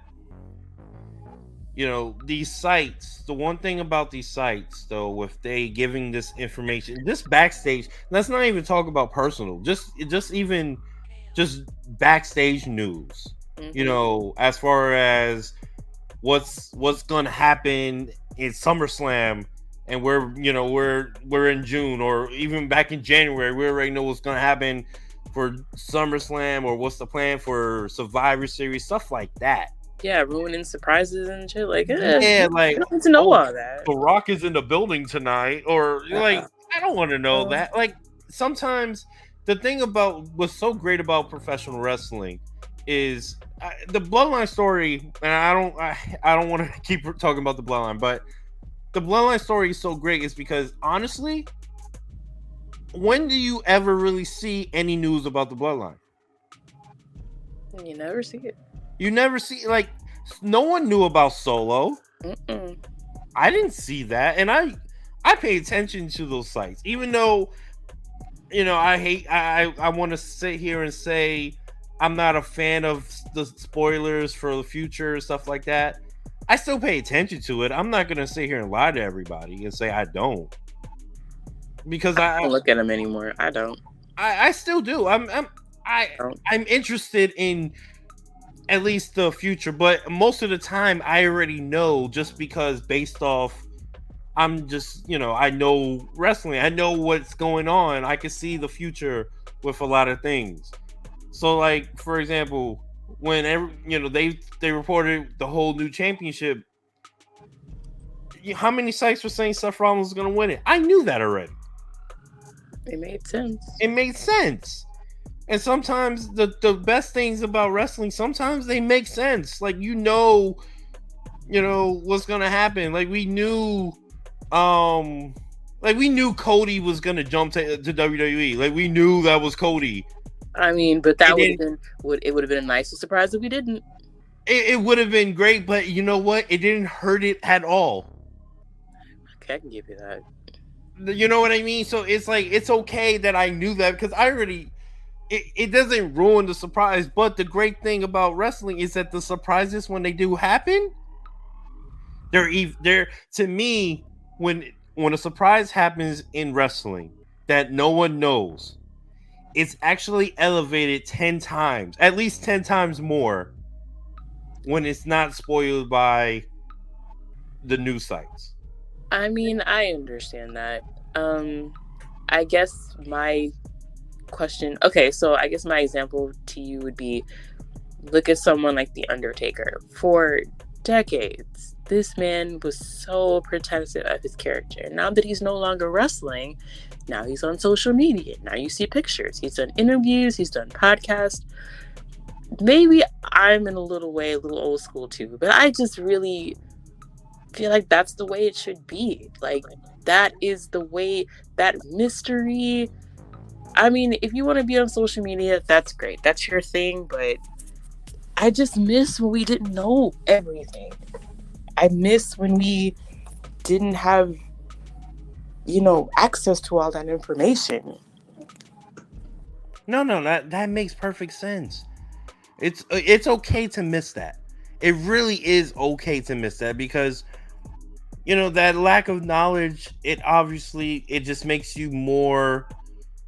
these sites, the one thing about these sites though, with they giving this information, this backstage, let's not even talk about personal, just even just backstage news. You know, as far as what's going to happen in SummerSlam, and we're in June, or even back in January, we already know what's going to happen for SummerSlam, or what's the plan for Survivor Series, stuff like that. Yeah, ruining surprises and shit. Like, Yeah, like, I don't need to know all that. The Rock is in the building tonight, or like, I don't want to know that. Like, sometimes the thing about what's so great about professional wrestling is the Bloodline story, and I don't want to keep talking about the Bloodline, but the Bloodline story is so great is because, honestly, when do you ever really see any news about the Bloodline? You never see it. You never see, like, no one knew about Solo. I didn't see that, and I pay attention to those sites, even though, you know, I want to sit here and say I'm not a fan of the spoilers for the future and stuff like that. I still pay attention to it. I'm not gonna sit here and lie to everybody and say I don't, because I don't look at them anymore. I don't. I still do. I'm interested in at least the future, but most of the time I already know, just because based off, I'm just, you know, I know wrestling. I know what's going on. I can see the future with a lot of things. So, like, for example, when they reported the whole new championship, how many sites were saying Seth Rollins was going to win it? I knew that already. It made sense. It made sense. And sometimes the best things about wrestling, sometimes they make sense. Like, you know what's going to happen. Like, we knew Cody was going to jump to WWE. Like, we knew that was Cody. I mean, but that would have been a nicer surprise if we didn't. It would have been great, but you know what? It didn't hurt it at all. Okay, I can give you that. You know what I mean? So it's like, it's okay that I knew that, because I already. It doesn't ruin the surprise, but the great thing about wrestling is that the surprises, when they do happen, they're to me, when a surprise happens in wrestling that no one knows, it's actually elevated 10 times, at least 10 times more, when it's not spoiled by the news sites. I mean, I understand that. I guess my question, okay, so I guess my example to you would be, look at someone like The Undertaker. For decades, this man was so protective of his character. Now that he's no longer wrestling, now he's on social media. Now you see pictures. He's done interviews. He's done podcasts. Maybe I'm in a little old school too, but I just really feel like that's the way it should be. Like, that is the way, that mystery. I mean, if you want to be on social media, that's great. That's your thing, but I just miss when we didn't know everything. I miss when we didn't have, access to all that information. No, that makes perfect sense. It's okay to miss that. It really is okay to miss that, because that lack of knowledge, it just makes you more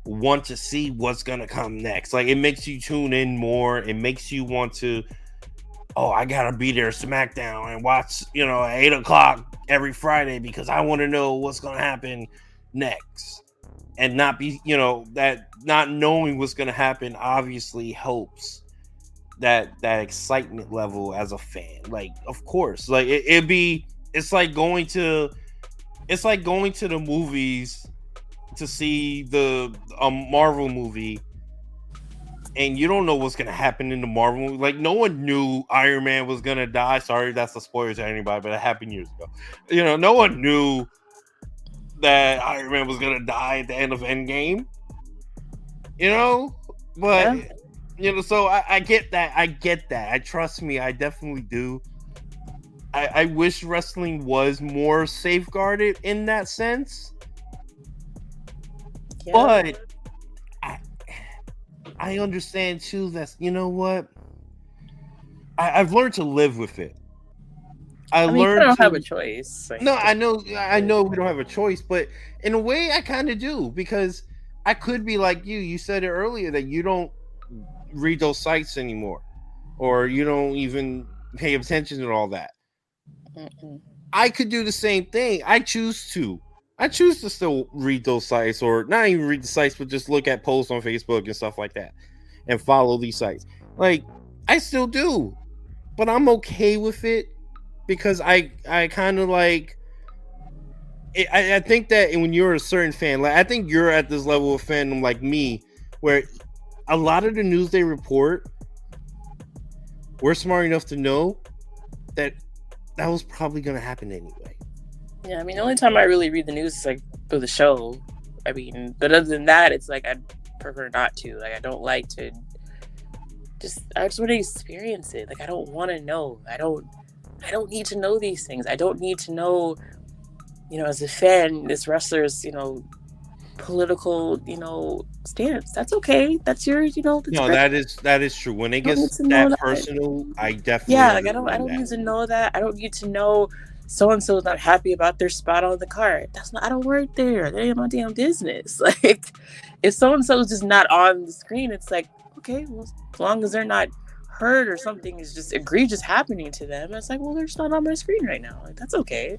want to see what's gonna come next. Like, it makes you tune in more. It makes you want to, I gotta be there SmackDown and watch at 8 o'clock every Friday, because I want to know what's gonna happen next. And not be that not knowing what's gonna happen obviously helps that excitement level as a fan. Like, of course, like it's like going to the movies to see the Marvel movie, and you don't know what's gonna happen in the Marvel movie. Like, no one knew Iron Man was gonna die. Sorry, that's a spoiler to anybody, but it happened years ago. No one knew that Iron Man was gonna die at the end of Endgame. But so I get that. I trust me, I definitely do. I wish wrestling was more safeguarded in that sense. Yeah. But I understand too that what? I've learned to live with it. I mean, learned you don't have a choice. No, I know we don't have a choice, but in a way I kind of do, because I could be like you. You said it earlier that you don't read those sites anymore, or you don't even pay attention to all that. Mm-mm. I could do the same thing. I choose to. I choose to still read those sites, or not even read the sites, but just look at posts on Facebook and stuff like that, and follow these sites. Like, I still do, but I'm okay with it because I kind of like. I think that when you're a certain fan, like I think you're at this level of fandom like me, where a lot of the news they report, we're smart enough to know that that was probably going to happen anyway. Yeah, I mean, the only time I really read the news is like for the show. I mean, but other than that, it's like I'd prefer not to. Like, I don't like to. I just want to experience it. Like, I don't want to know. I don't need to know these things. I don't need to know. As a fan, this wrestler's, political, stance. That's okay. That's yours. That's No, great. that is true. When it gets that personal, I definitely like I don't need to know that. I don't need to know so and so is not happy about their spot on the card. I don't work there. That ain't my damn business. Like, if so and so is just not on the screen, it's like, okay, well, as long as they're not hurt or something is just egregious happening to them, it's like, well, they're just not on my screen right now. Like, that's okay.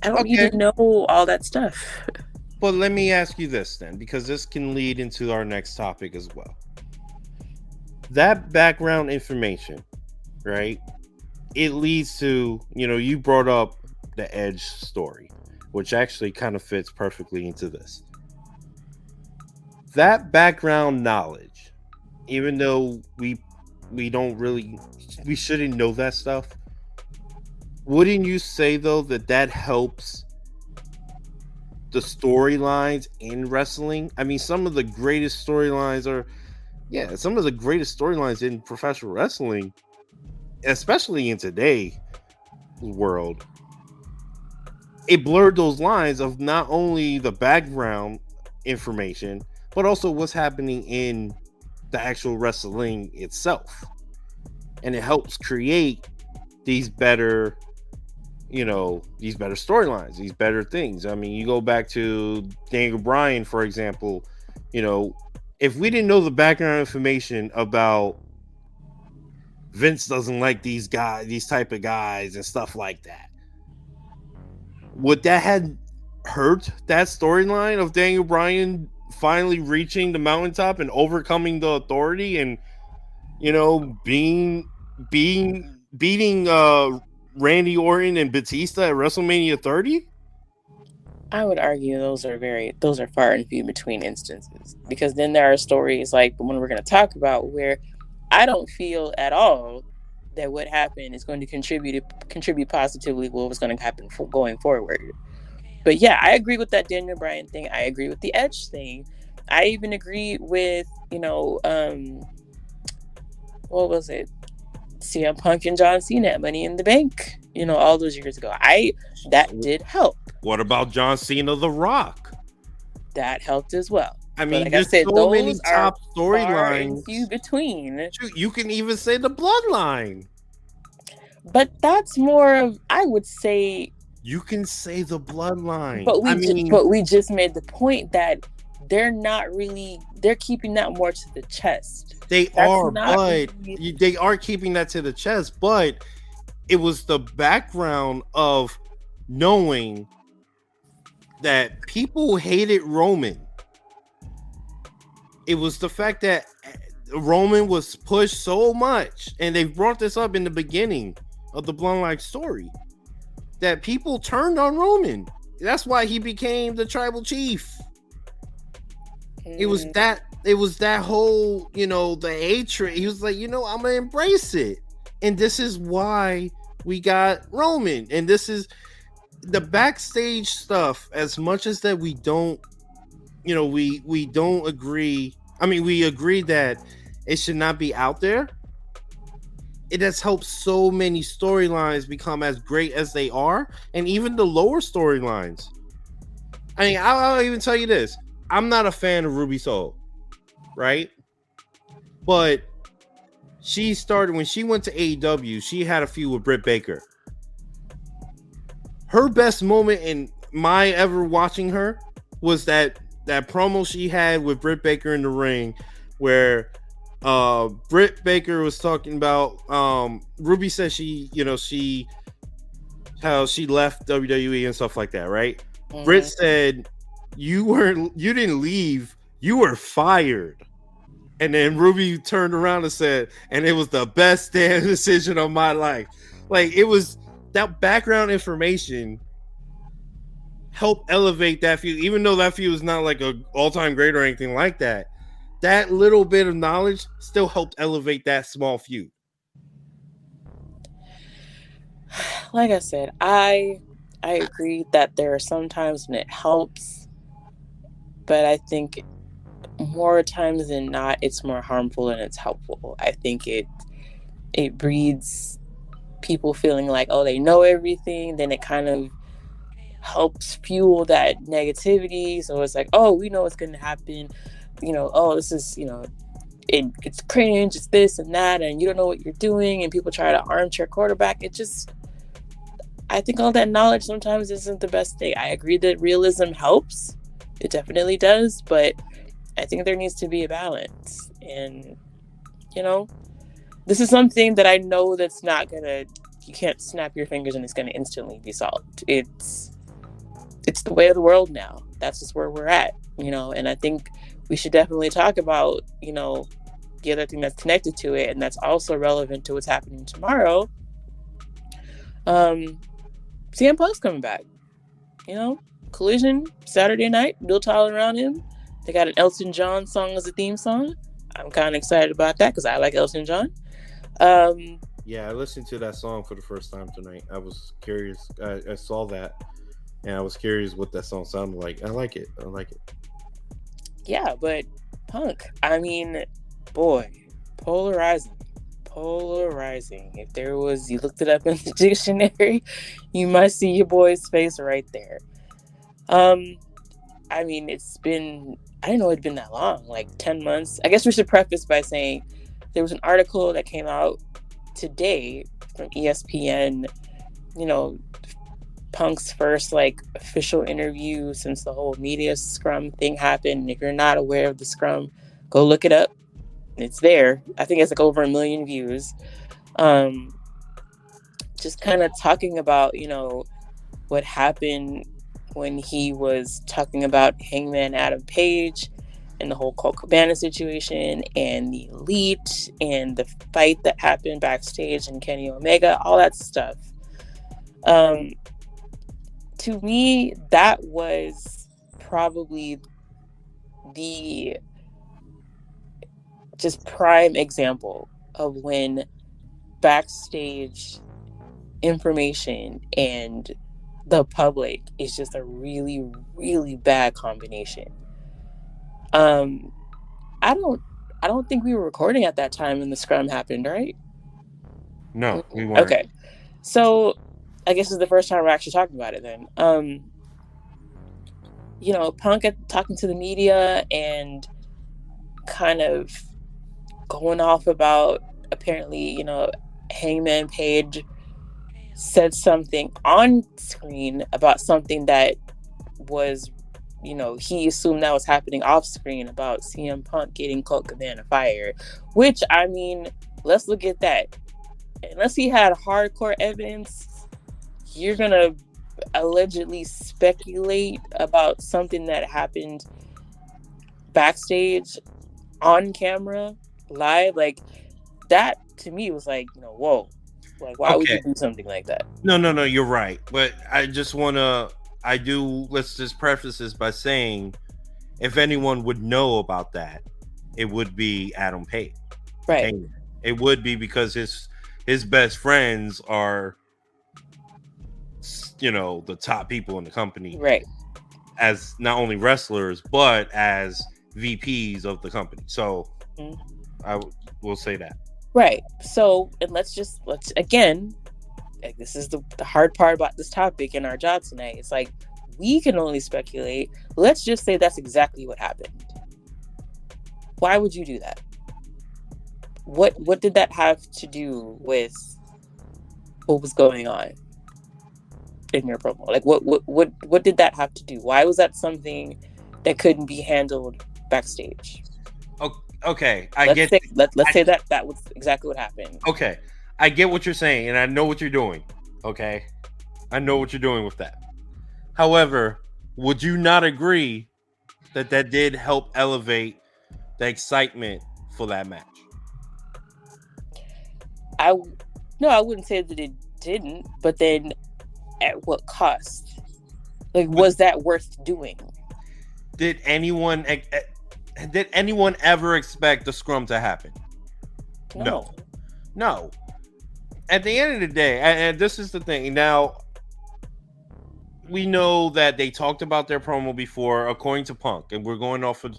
I don't need to know all that stuff. But let me ask you this then, because this can lead into our next topic as well. That background information, right? It leads to, you brought up the Edge story, which actually kind of fits perfectly into this. That background knowledge, even though we shouldn't know that stuff, wouldn't you say though that helps the storylines in wrestling? I mean, some of the greatest storylines in professional wrestling, especially in today's world, it blurred those lines of not only the background information, but also what's happening in the actual wrestling itself. And it helps create these better storylines, these better things. I mean, you go back to Daniel Bryan, for example, if we didn't know the background information about Vince doesn't like these type of guys and stuff like that, would that had hurt that storyline of Daniel Bryan finally reaching the mountaintop and overcoming the Authority and, beating Randy Orton and Batista at WrestleMania 30? I would argue those are far and few between instances, because then there are stories like the one we're going to talk about where I don't feel at all that what happened is going to contribute positively what was going to happen going forward. But yeah, I agree with that Daniel Bryan thing. I agree with the Edge thing. I even agree with, what was it? CM Punk and John Cena at Money in the Bank, all those years ago. That did help. What about John Cena, The Rock? That helped as well. I mean, like I said, so those many top storylines. Few between. You can even say the Bloodline. But that's more of, I would say. You can say the Bloodline. But we just made the point that they're not really. They're keeping that more to the chest. They are keeping that to the chest, but it was the background of knowing that people hated Roman. It was the fact that Roman was pushed so much, and they brought this up in the beginning of the Bloodline story, that people turned on Roman. That's why he became the tribal chief. It was that whole, the hatred. He was like, I'm gonna embrace it, and this is why we got Roman. And this is the backstage stuff. As much as that we don't, we don't agree. I mean, we agree that it should not be out there. It has helped so many storylines become as great as they are, and even the lower storylines. I mean, I'll even tell you this. I'm not a fan of Ruby Soho, right? But she started, when she went to AEW, she had a feud with Britt Baker. Her best moment in my ever watching her was that promo she had with Britt Baker in the ring, where Britt Baker was talking about Ruby said she how she left WWE and stuff like that, right? Britt said you didn't leave, you were fired. And then Ruby turned around and said, and it was the best damn decision of my life. Like, it was that background information helped elevate that feud, even though that feud was not like a all-time great or anything like that. That little bit of knowledge still helped elevate that small feud. Like I said, I agree that there are some times when it helps, but I think more times than not, it's more harmful than it's helpful. I think it breeds people feeling like, oh, they know everything. Then it kind of helps fuel that negativity. So it's like, oh, we know what's going to happen. Oh, this is, it's cringe. It's this and that. And you don't know what you're doing. And people try to armchair quarterback. I think all that knowledge sometimes isn't the best thing. I agree that realism helps. It definitely does. But I think there needs to be a balance. And, this is something that I know that's not you can't snap your fingers and it's going to instantly be solved. It's the way of the world now. That's just where we're at, and I think we should definitely talk about, the other thing that's connected to it. And that's also relevant to what's happening tomorrow. CM Punk's coming back, Collision Saturday night, built all around him. They got an Elton John song as a theme song. I'm kind of excited about that because I like Elton John. Yeah, I listened to that song for the first time tonight. I was curious. I saw that, and I was curious what that song sounded like. I like it. Yeah, but Punk, I mean, boy, polarizing. If there was, you looked it up in the dictionary, you might see your boy's face right there. I mean, I didn't know it'd been that long, like 10 months. I guess we should preface by saying there was an article that came out today from ESPN, Punk's first official interview since the whole media scrum thing happened. If you're not aware of the scrum, go look it up. It's there. I think it's over 1 million views. Just kind of talking about, what happened when he was talking about Hangman Adam Page and the whole Colt Cabana situation and the Elite and the fight that happened backstage and Kenny Omega, all that stuff. To me, that was probably the just prime example of when backstage information and the public is just a really, really bad combination. I don't think we were recording at that time when the scrum happened, right? No, we weren't. Okay. So I guess this is the first time we're actually talking about it then. Punk talking to the media and kind of going off about apparently, Hangman Page said something on screen about something that was, he assumed that was happening off screen about CM Punk getting Colt Cabana fired, which, I mean, let's look at that. Unless he had hardcore evidence, you're going to allegedly speculate about something that happened backstage on camera live. Like, that to me was like, whoa. Like, why would you do something like that? No, you're right. But I just want to, let's just preface this by saying, if anyone would know about that, it would be Adam Page. Right. And it would be because his best friends are, the top people in the company. Right. As not only wrestlers, but as VPs of the company. So I will say that. Right. So, and let's again, this is the hard part about this topic in our job tonight. It's like, we can only speculate. Let's just say that's exactly what happened. Why would you do that? What did that have to do with what was going on in your promo? Like, what did that have to do? Why was that something that couldn't be handled backstage? Okay, Let's say that was exactly what happened. Okay, I get what you're saying, and I know what you're doing. Okay, I know what you're doing with that. However, would you not agree that did help elevate the excitement for that match? No, I wouldn't say that it didn't. But then, at what cost? Like, was that worth doing? Did anyone ever expect the scrum to happen? No. At the end of the day, and this is the thing. Now, we know that they talked about their promo before, according to Punk, and we're going off of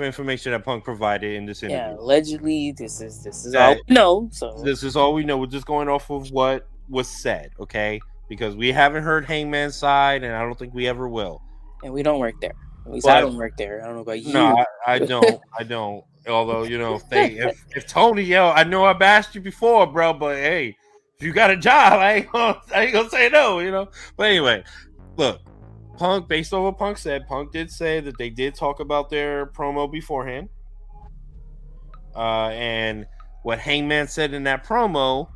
information that Punk provided in this interview. Yeah, allegedly, this is all we know. So this is all we know. We're just going off of what was said, okay? Because we haven't heard Hangman's side, and I don't think we ever will. And we don't work there. At least I don't work there. I don't know about you. No, I don't. I don't. Although, if Tony, I know I bashed you before, bro, but hey, if you got a job, I ain't gonna say no, But anyway, look, Punk, based on what Punk said, Punk did say that they did talk about their promo beforehand. And what Hangman said in that promo,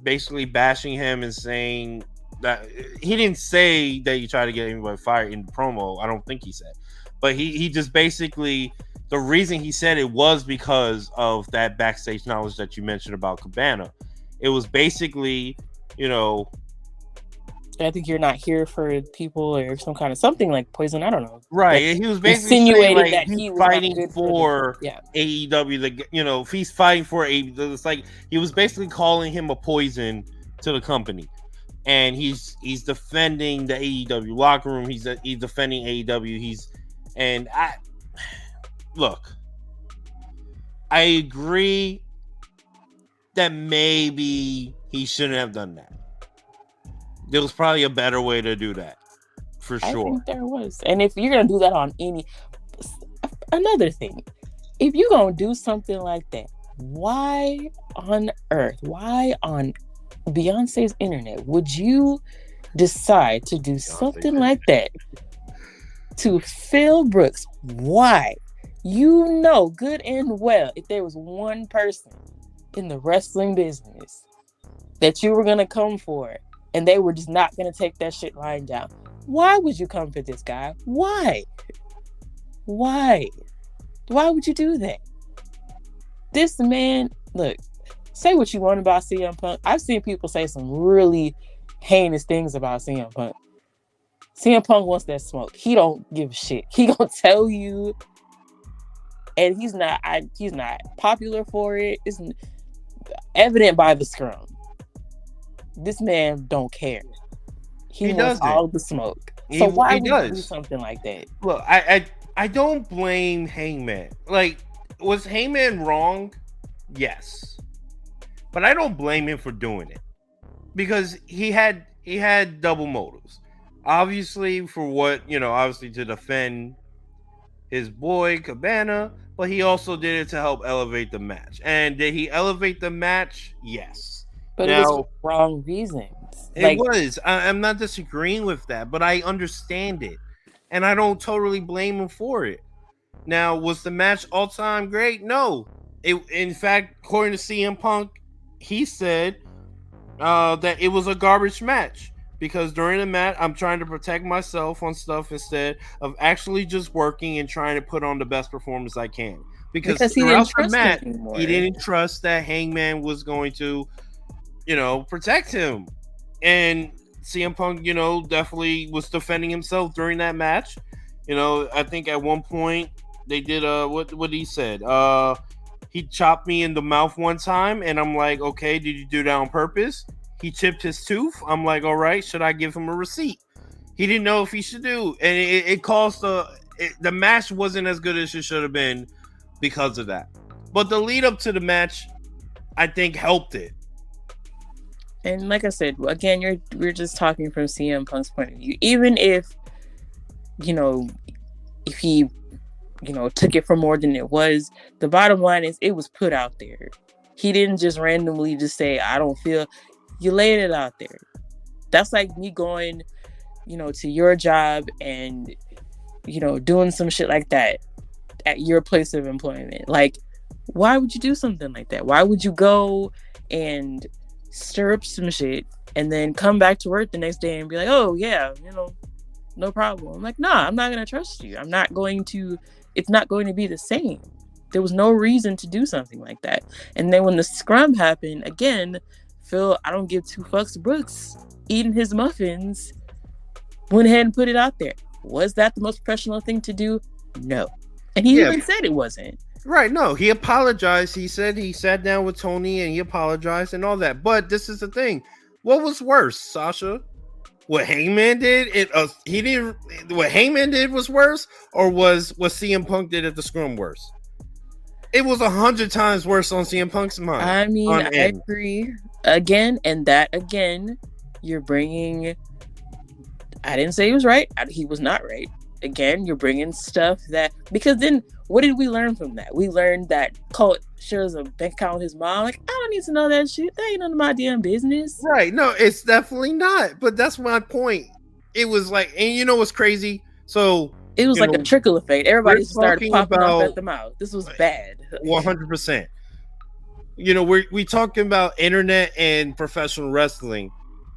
basically bashing him and saying that he didn't say that you try to get anybody fired in the promo. I don't think he said, but he just basically, the reason he said it was because of that backstage knowledge that you mentioned about Cabana. It was basically, I think you're not here for people or some kind of something like poison. I don't know. Right. Like, he was basically insinuating that he's he was fighting for AEW. If he's fighting for AEW, it's like he was basically calling him a poison to the company. And he's defending the AEW locker room. He's defending AEW. I agree that maybe he shouldn't have done that. There was probably a better way to do that, for sure. I think there was. And if you're gonna do that on another thing, if you're gonna do something like that, why on earth? Why on Beyonce's internet would you decide to do something like that to Phil Brooks? Why? Good and well, if there was one person in the wrestling business that you were gonna come for and they were just not gonna take that shit lying down, why would you come for this guy? Why would you do that? This man, look, say what you want about CM Punk. I've seen people say some really heinous things about CM Punk. CM Punk wants that smoke. He don't give a shit. He gonna tell you, and he's not popular for it. It's evident by the scrum. This man don't care. He wants all the smoke. So why would you do something like that? Look, I don't blame Hangman. Like, was Hangman wrong? Yes. But I don't blame him for doing it, because he had double motives. Obviously, for obviously to defend his boy Cabana, but he also did it to help elevate the match. And did he elevate the match? Yes. But it was for wrong reasons. It was. I'm not disagreeing with that, but I understand it, and I don't totally blame him for it. Now, was the match all time great? No. In fact, according to CM Punk, he said that it was a garbage match because during the match, I'm trying to protect myself on stuff instead of actually just working and trying to put on the best performance I can. Because he didn't trust him anymore. He didn't trust that Hangman was going to, protect him. And CM Punk, definitely was defending himself during that match. I think at one point they did what he said. He chopped me in the mouth one time, and I'm like, okay, did you do that on purpose? He chipped his tooth. I'm like, all right, should I give him a receipt? He didn't know if he should do, and it caused the match wasn't as good as it should have been because of that. But the lead up to the match, I think, helped it. And like I said, again, we're just talking from CM Punk's point of view. Even if, if he, took it for more than it was, the bottom line is it was put out there. He didn't just randomly just say, I don't feel. You laid it out there. That's like me going, to your job and, doing some shit like that. at your place of employment. Like, why would you do something like that? Why would you go and stir up some shit and then come back to work the next day and be like, oh yeah, no problem? I'm like, nah, I'm not gonna trust you. It's not going to be the same. There was no reason to do something like that. And then when the scrum happened again, Phil, I don't give two fucks Brooks, eating his muffins, went ahead and put it out there. Was that the most professional thing to do? No. And he even said it wasn't. Right, no, he apologized. He said he sat down with Tony and he apologized and all that. But this is the thing. What was worse, Sasha? What Hangman did? What Hangman did was worse, or was what CM Punk did at the scrum worse? It was 100 times worse on CM Punk's mind. I mean, I agree. Again, you're bringing... I didn't say he was right. He was not right. Again, you're bringing stuff that... Because then, what did we learn from that? We learned that Colt shares a bank account with his mom. Like, I don't need to know that shit. That ain't none of my damn business. Right. No, it's definitely not. But that's my point. It was like... And you know what's crazy? So... It was like a trickle effect. Everybody started popping off at the mouth. This was bad. 100%. We talking about internet and professional wrestling.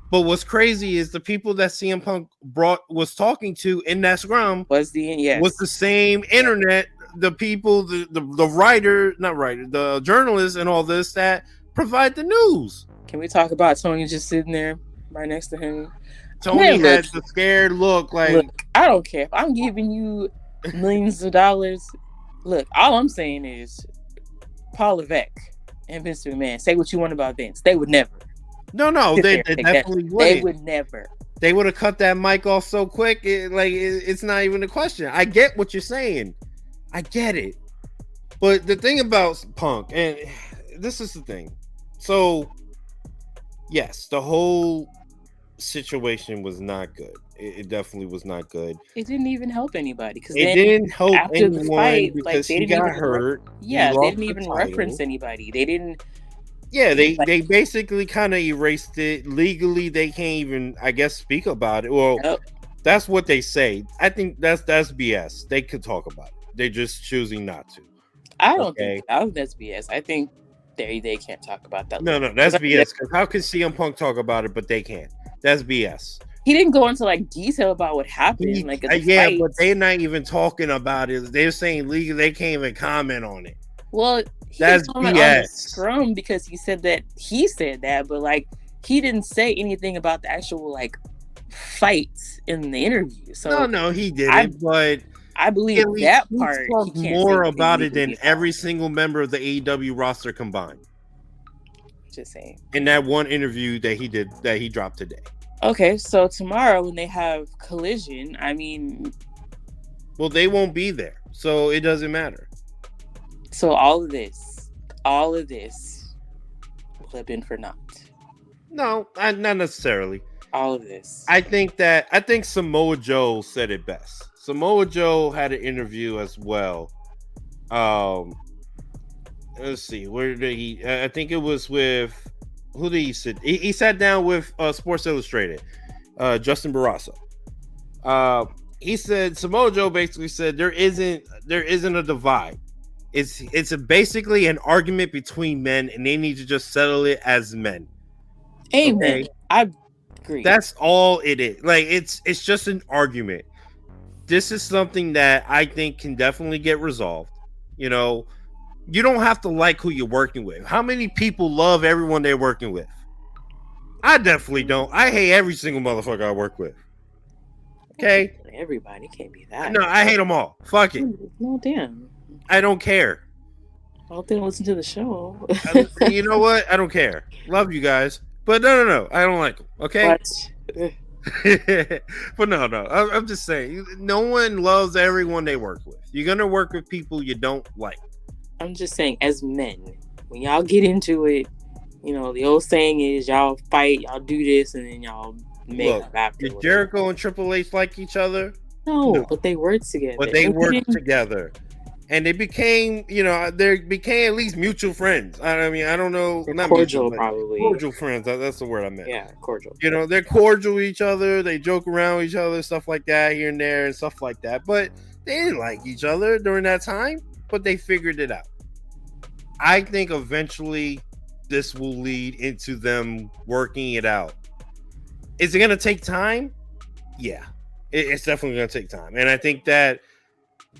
But what's crazy is the people that CM Punk was talking to in that scrum was the same internet, the people, the journalists and all this that provide the news. Can we talk about Tony just sitting there right next to him? Tony had the scared look. Look, I don't care if I'm giving you millions of dollars. Look, all I'm saying is Paul Levesque and Vince McMahon, say what you want about Vince. They would never. No, they definitely would. They would never. They would have cut that mic off so quick. It's not even a question. I get what you're saying. I get it. But the thing about Punk, and this is the thing. So, yes, the whole situation was not good. It definitely was not good. It didn't even help anybody. It didn't help anyone fight, because he got hurt. Yeah, they didn't even reference anybody. They didn't. Yeah, they basically kind of erased it. Legally, they can't even, I guess, speak about it. Well, that's what they say. I think that's BS. They could talk about it. They're just choosing not to. I don't think that's BS. I think they can't talk about that. No, that's BS. Because how can CM Punk talk about it, but they can't? That's BS. He didn't go into detail about what happened. Fight. But they're not even talking about it. They're saying legally they can't even comment on it. Well, that's BS. On the scrum because he said that, but he didn't say anything about the actual fights in the interview. So no, he didn't. But I believe that part. He can't more about it than every single member of the AEW roster combined. Just saying. In that one interview that he dropped today. Okay, so tomorrow when they have Collision, I mean, well, they won't be there, so it doesn't matter. So all of this will have been for naught. No, not necessarily. All of this. I think Samoa Joe said it best. Samoa Joe had an interview as well. Let's see, where did he? I think it was with who did he sit? He sat down with Sports Illustrated, Justin Barrasso. He said Samoa Joe basically said there isn't a divide. It's basically an argument between men, and they need to just settle it as men. Amen. Okay? I agree. That's all it is. It's just an argument. This is something that I think can definitely get resolved. You don't have to like who you're working with. How many people love everyone they're working with? I definitely don't. I hate every single motherfucker I work with. Okay? Everybody can't be that. No, I hate them all. Fuck it. No, damn. I don't care. I'll then listen to the show. You know what? I don't care. Love you guys. But no. I don't like them. Okay? But no. I'm just saying. No one loves everyone they work with. You're going to work with people you don't like. I'm just saying, as men, when y'all get into it, the old saying is y'all fight, y'all do this, and then y'all make up after. Did Jericho and Triple H like each other? No, but they worked together. But they worked together. And they became, they became at least mutual friends. I mean, I don't know. Not cordial, mutual, probably. Cordial friends. That's the word I meant. Yeah, cordial. They're cordial with each other. They joke around with each other, stuff like that here and there and stuff like that. But They didn't like each other during that time, but they figured it out. I think eventually this will lead into them working it out. Is it going to take time? Yeah, it's definitely going to take time. And I think that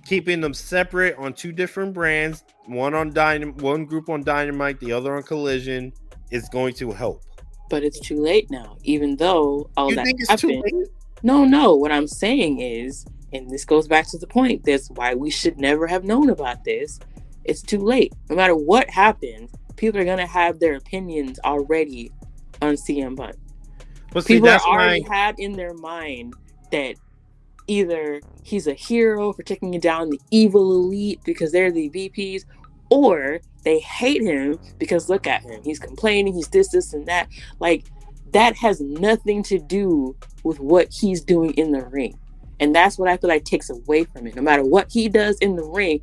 keeping them separate on two different brands, one group on Dynamite, the other on Collision, is going to help. But it's too late now, even though all You that think it's happened. too late? No. What I'm saying is, and this goes back to the point, that's why we should never have known about this. It's too late. No matter what happens, people are gonna have their opinions already on CM Punk. But see, People that's already why had in their mind that either he's a hero for taking down the evil elite because they're the VPs, or they hate him because look at him. He's complaining, he's this, and that. Like, that has nothing to do with what he's doing in the ring. And that's what I feel like takes away from it. No matter what he does in the ring,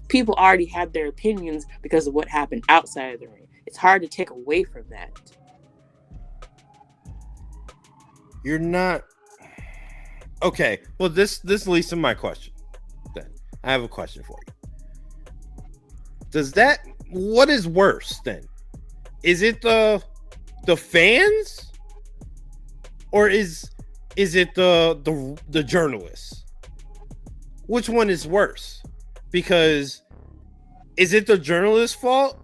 people already have their opinions because of what happened outside of the ring. It's hard to take away from that. you're not okay. Well, this leads to my question. Then I have a question for you. What is worse then? Is it the fans, or is it the journalists? Which one is worse? Because is it the journalist's fault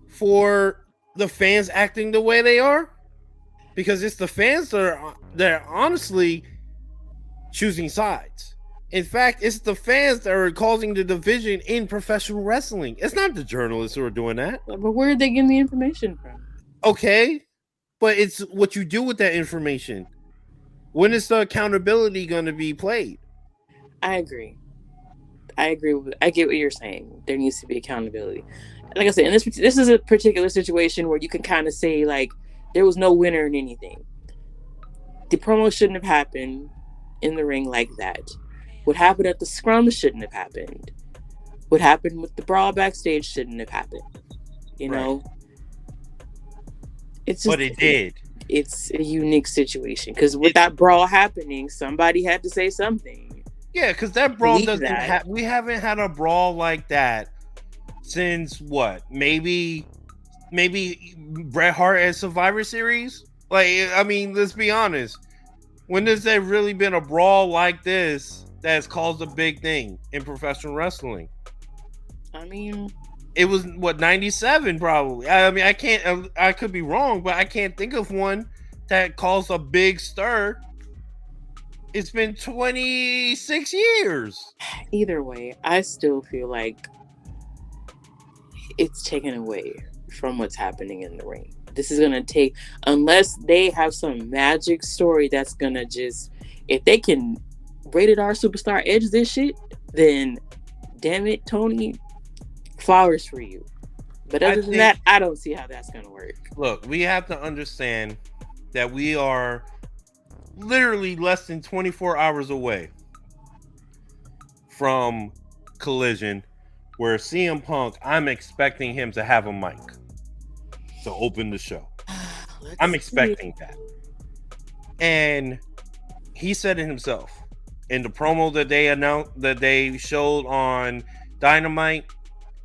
for the fans acting the way they are? Because it's the fans that are honestly choosing sides. In fact, it's the fans that are causing the division in professional wrestling. It's not the journalists who are doing that. But where are they getting the information from? Okay, but it's what you do with that information. When is the accountability going to be played? I agree. I get what you're saying. There needs to be accountability. Like I said, and this is a particular situation where you can kind of say, like, there was no winner in anything. The promo shouldn't have happened in the ring like that. What happened at the scrum shouldn't have happened. What happened with the brawl backstage shouldn't have happened. You know? It's just, But it did. It's a unique situation because with that brawl happening, somebody had to say something. Yeah, because that brawl Leave that. We haven't had a brawl like that since what? Maybe Bret Hart at Survivor Series? Like, I mean, let's be honest. When has there really been a brawl like this that's caused a big thing in professional wrestling? I mean, it was what, 97 probably. I mean, I could be wrong, but I can't think of one that caused a big stir. It's been 26 years. Either way, I still feel like it's taken away from what's happening in the ring. This is gonna take, unless they have some magic story that's gonna just, if they can rated R superstar edge this shit, then damn it, Tony, flowers for you. But other than that, I don't see how that's gonna work. Look, we have to understand that we are literally less than 24 hours away from Collision, where CM Punk, I'm expecting him to have a mic to open the show. I'm expecting that. And he said it himself in the promo that they announced, that they showed on Dynamite.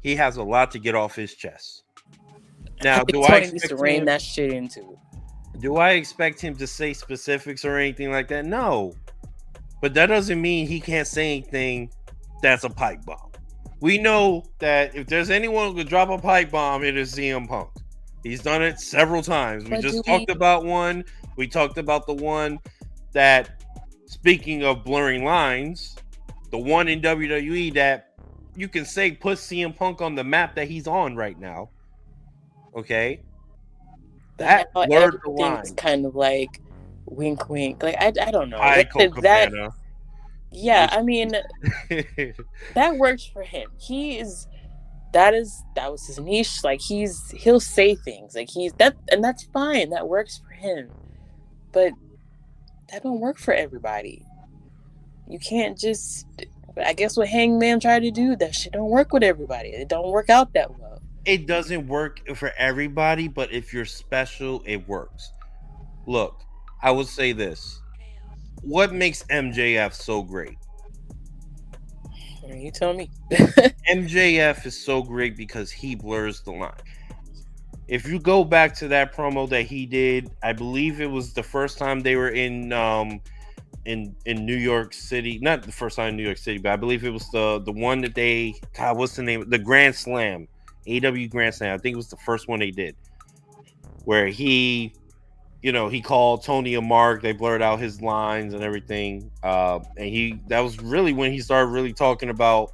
He has a lot to get off his chest. Now, do I expect to rein that shit into? Do I expect him to say specifics or anything like that? No. But that doesn't mean he can't say anything that's a pipe bomb. We know that if there's anyone who could drop a pipe bomb, it is CM Punk. He's done it several times. We just talked about one. We talked about the one that, speaking of blurring lines, the one in WWE that you can say puts CM Punk on the map that he's on right now. Okay? That blurred the line. It's kind of like wink, wink. Like, I don't know. Yeah, I mean, that works for him. That was his niche. Like, he'll say things like and that's fine. That works for him. But that don't work for everybody. You can't just, I guess what Hangman tried to do, that shit don't work with everybody. It don't work out that well. It doesn't work for everybody, but if you're special, it works. Look, I would say this. What makes MJF so great? You tell me. MJF is so great because he blurs the line. If you go back to that promo that he did, I believe it was the first time they were in New York City. Not the first time in New York City, but I believe it was the one that they, God, what's the name? The Grand Slam, AW Grand Slam. I think it was the first one they did, where he, he called Tony a mark. They blurred out his lines and everything. And that was really when he started really talking about.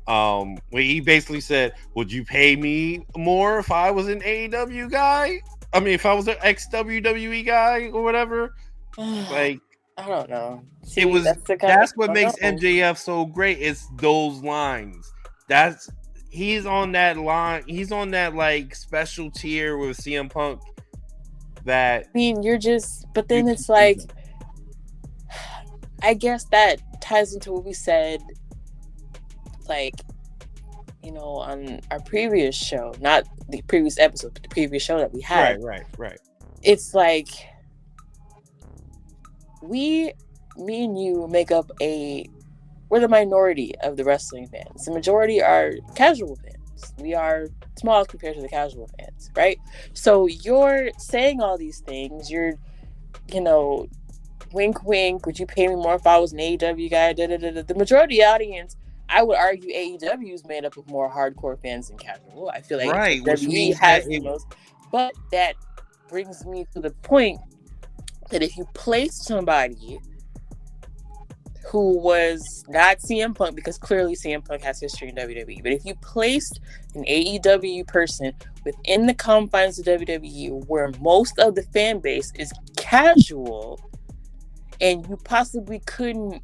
When he basically said, "Would you pay me more if I was an AEW guy? I mean, if I was an ex WWE guy or whatever." Like, I don't know. See, it was. that's What makes MJF so great. It's those lines. He's on that line. He's on that like special tier with CM Punk. That, I mean, but then it's like, I guess that ties into what we said, like, on our previous show, not the previous episode, but the previous show that we had. Right. It's like, me and you make up we're the minority of the wrestling fans. The majority are casual fans. We are small compared to the casual fans, right? So you're saying all these things. You're, wink, wink. Would you pay me more if I was an AEW guy? The majority of the audience, I would argue, AEW is made up of more hardcore fans than casual. I feel like WWE has the most. But that brings me to the point that if you place somebody who was not CM Punk, because clearly CM Punk has history in WWE, but if you placed an AEW person within the confines of WWE where most of the fan base is casual, and you possibly couldn't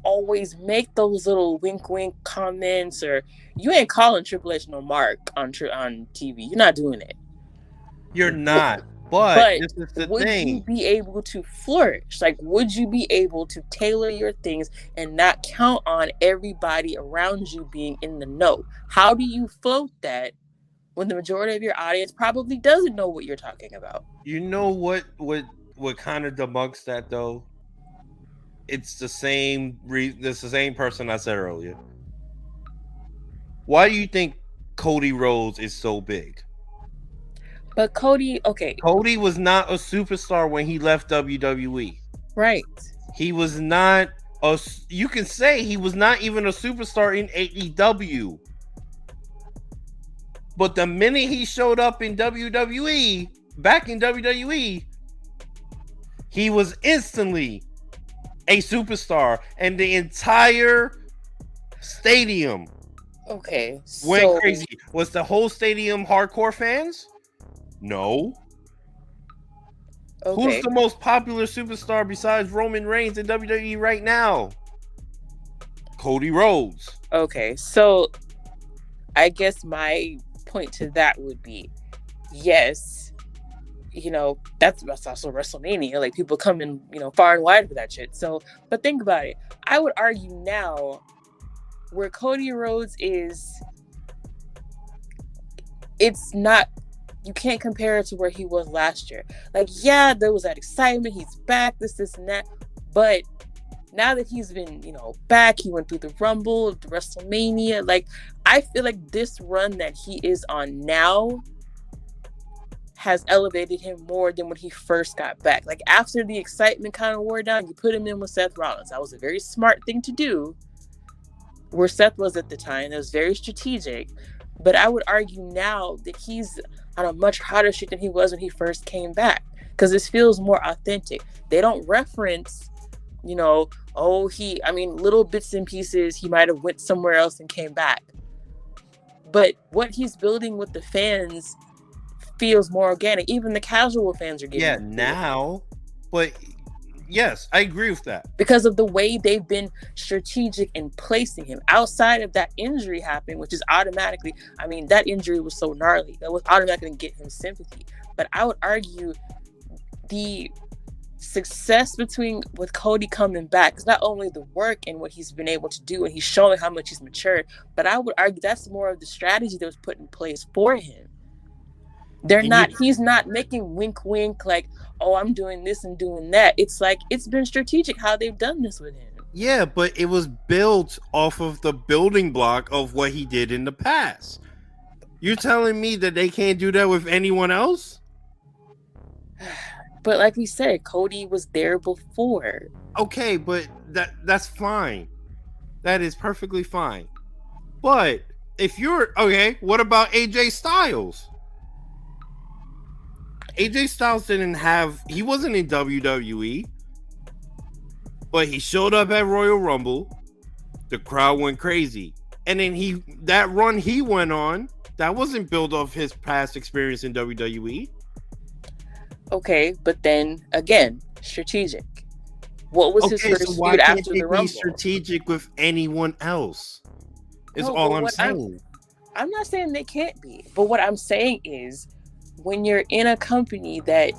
always make those little wink wink comments, or you ain't calling Triple H no mark on TV. You're not doing it. You're not. But this is the would thing. You be able to flourish? Like, would you be able to tailor your things and not count on everybody around you being in the know? How do you float that when the majority of your audience probably doesn't know what you're talking about? You know what kind of debunks that though? It's the same person I said earlier. Why do you think Cody Rhodes is so big? But Cody was not a superstar when he left WWE. Right. He was not you can say he was not even a superstar in AEW. But the minute he showed up in WWE, back in WWE, he was instantly a superstar, and the entire stadium went crazy. Was the whole stadium hardcore fans? No. Okay. Who's the most popular superstar besides Roman Reigns in WWE right now? Cody Rhodes. Okay, so I guess my point to that would be, yes, that's also WrestleMania. Like, people come in, far and wide for that shit. So, but think about it. I would argue now, where Cody Rhodes is, it's not, you can't compare it to where he was last year. Like, yeah, there was that excitement. He's back, this, and that. But now that he's been, back, he went through the Rumble, the WrestleMania. Like, I feel like this run that he is on now has elevated him more than when he first got back. Like, after the excitement kind of wore down, you put him in with Seth Rollins. That was a very smart thing to do, where Seth was at the time. That was very strategic. But I would argue now that he's on a much hotter shit than he was when he first came back, because this feels more authentic. They don't reference, little bits and pieces. He might have went somewhere else and came back. But what he's building with the fans feels more organic. Even the casual fans are getting it now. But yes, I agree with that. Because of the way they've been strategic in placing him. Outside of that injury happening, which is automatically, that injury was so gnarly, that was automatically going to get him sympathy. But I would argue the success with Cody coming back is not only the work and what he's been able to do, and he's showing how much he's matured, but I would argue that's more of the strategy that was put in place for him. He's not making wink like, oh, I'm doing this and doing that. It's like, it's been strategic how they've done this with him. Yeah, but it was built off of the building block of what he did in the past. You're telling me that they can't do that with anyone else? But like we said, Cody was there before. Okay, but that's fine. That is perfectly fine. But if you're okay, what about AJ Styles? AJ Styles he wasn't in WWE, but he showed up at Royal Rumble. The crowd went crazy. And then that run he went on, that wasn't built off his past experience in WWE. Okay, but then again, strategic. What was his first feud after the Rumble? Be strategic with anyone else? Is No, all but I'm what saying. I'm not saying they can't be, but what I'm saying is, when you're in a company that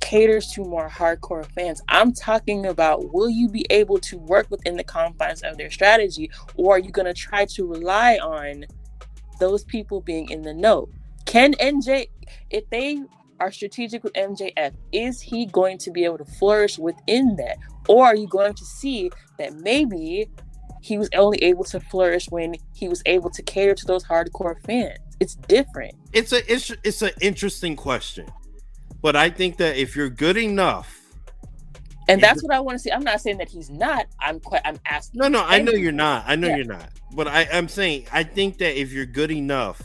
caters to more hardcore fans, I'm talking about, will you be able to work within the confines of their strategy, or are you going to try to rely on those people being in the know? Can MJ, if they are strategic with MJF, is he going to be able to flourish within that? Or are you going to see that maybe he was only able to flourish when he was able to cater to those hardcore fans? It's different. It's an interesting question. But I think that if you're good enough, and that's what I want to see. I'm not saying that he's not. I'm asking. No, I know you're not. You're not. But I'm saying, I think that if you're good enough,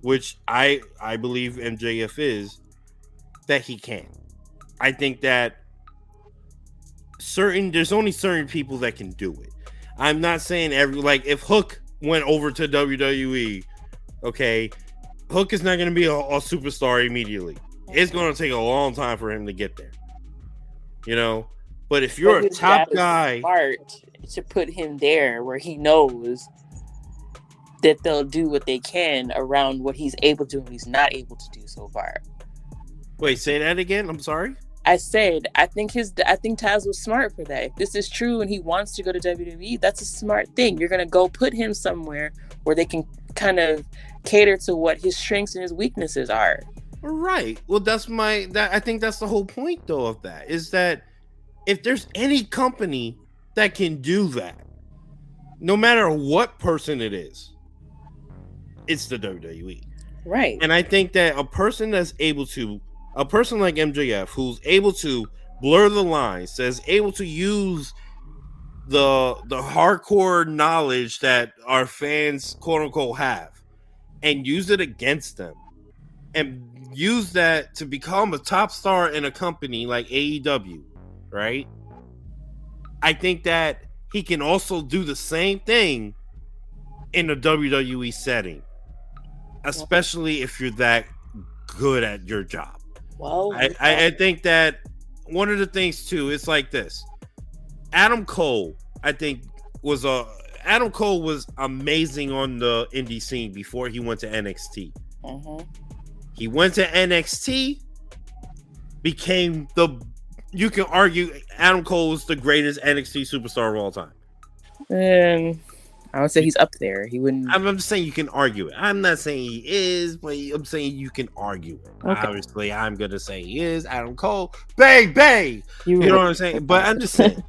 which I believe MJF is, that he can. I think that there's only certain people that can do it. I'm not saying if Hook went over to WWE, okay, Hook is not going to be a superstar immediately. It's going to take a long time for him to get there. You know, but if you're a top guy, smart to put him there where he knows that they'll do what they can around what he's able to and he's not able to do so far. Wait, say that again. I'm sorry. I said I think Taz was smart for that. If this is true and he wants to go to WWE, that's a smart thing. You're gonna go put him somewhere where they can kind of cater to what his strengths and his weaknesses are. Right. Well, I think that's the whole point though of that, is that if there's any company that can do that, no matter what person it is, it's the WWE. Right. And I think that a person like MJF, who's able to blur the lines, that's able to use the hardcore knowledge that our fans quote unquote have and use it against them, and use that to become a top star in a company like AEW, right? I think that he can also do the same thing in a WWE setting, especially if you're that good at your job. Well, I think that one of the things too, it's like this. Adam Cole, I think, was amazing on the indie scene before he went to NXT. Mm-hmm. He went to NXT, you can argue Adam Cole was the greatest NXT superstar of all time. And I would say he's up there. He wouldn't. I'm saying you can argue it. I'm not saying he is, but I'm saying you can argue it. Okay. Obviously, I'm gonna say he is Adam Cole. Bang! You know what I'm saying? But I'm just saying.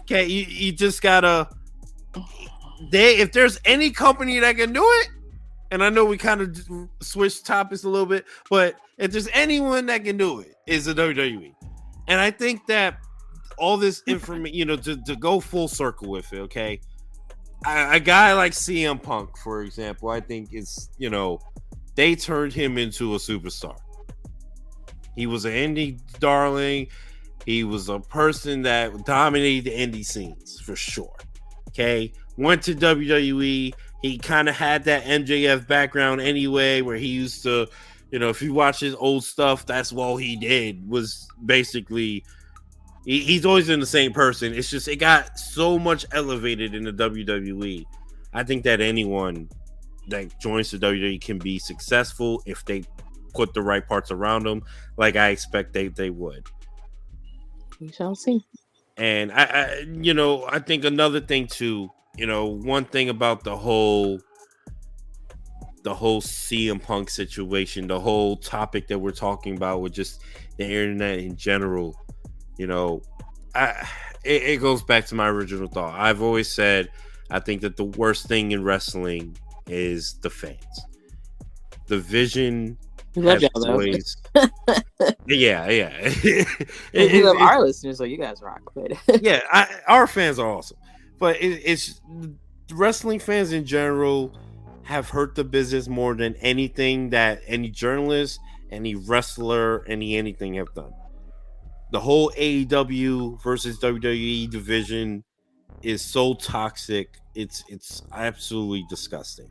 Okay, you just gotta. If there's any company that can do it, and I know we kind of switched topics a little bit, but if there's anyone that can do it, is the WWE. And I think that all this information, to go full circle with it, okay. A guy like CM Punk, for example, I think they turned him into a superstar. He was an indie darling. He was a person that dominated the indie scenes for sure. Okay, went to WWE. He kind of had that MJF background anyway, where he used to, if you watch his old stuff, that's all he did was basically. He's always been the same person. It's just it got so much elevated in the WWE. I think that anyone that joins the WWE can be successful if they put the right parts around them, like I expect they would. We shall see. And I think another thing too, one thing about the whole CM Punk situation, the whole topic that we're talking about with just the internet in general. it goes back to my original thought. I've always said I think that the worst thing in wrestling is the fans. The vision We love has y'all though. always, yeah. And we love our listeners, so you guys rock. But Yeah, our fans are awesome, but it's wrestling fans in general have hurt the business more than anything that any journalist, any wrestler, anything have done. The whole AEW versus WWE division is so toxic. It's absolutely disgusting.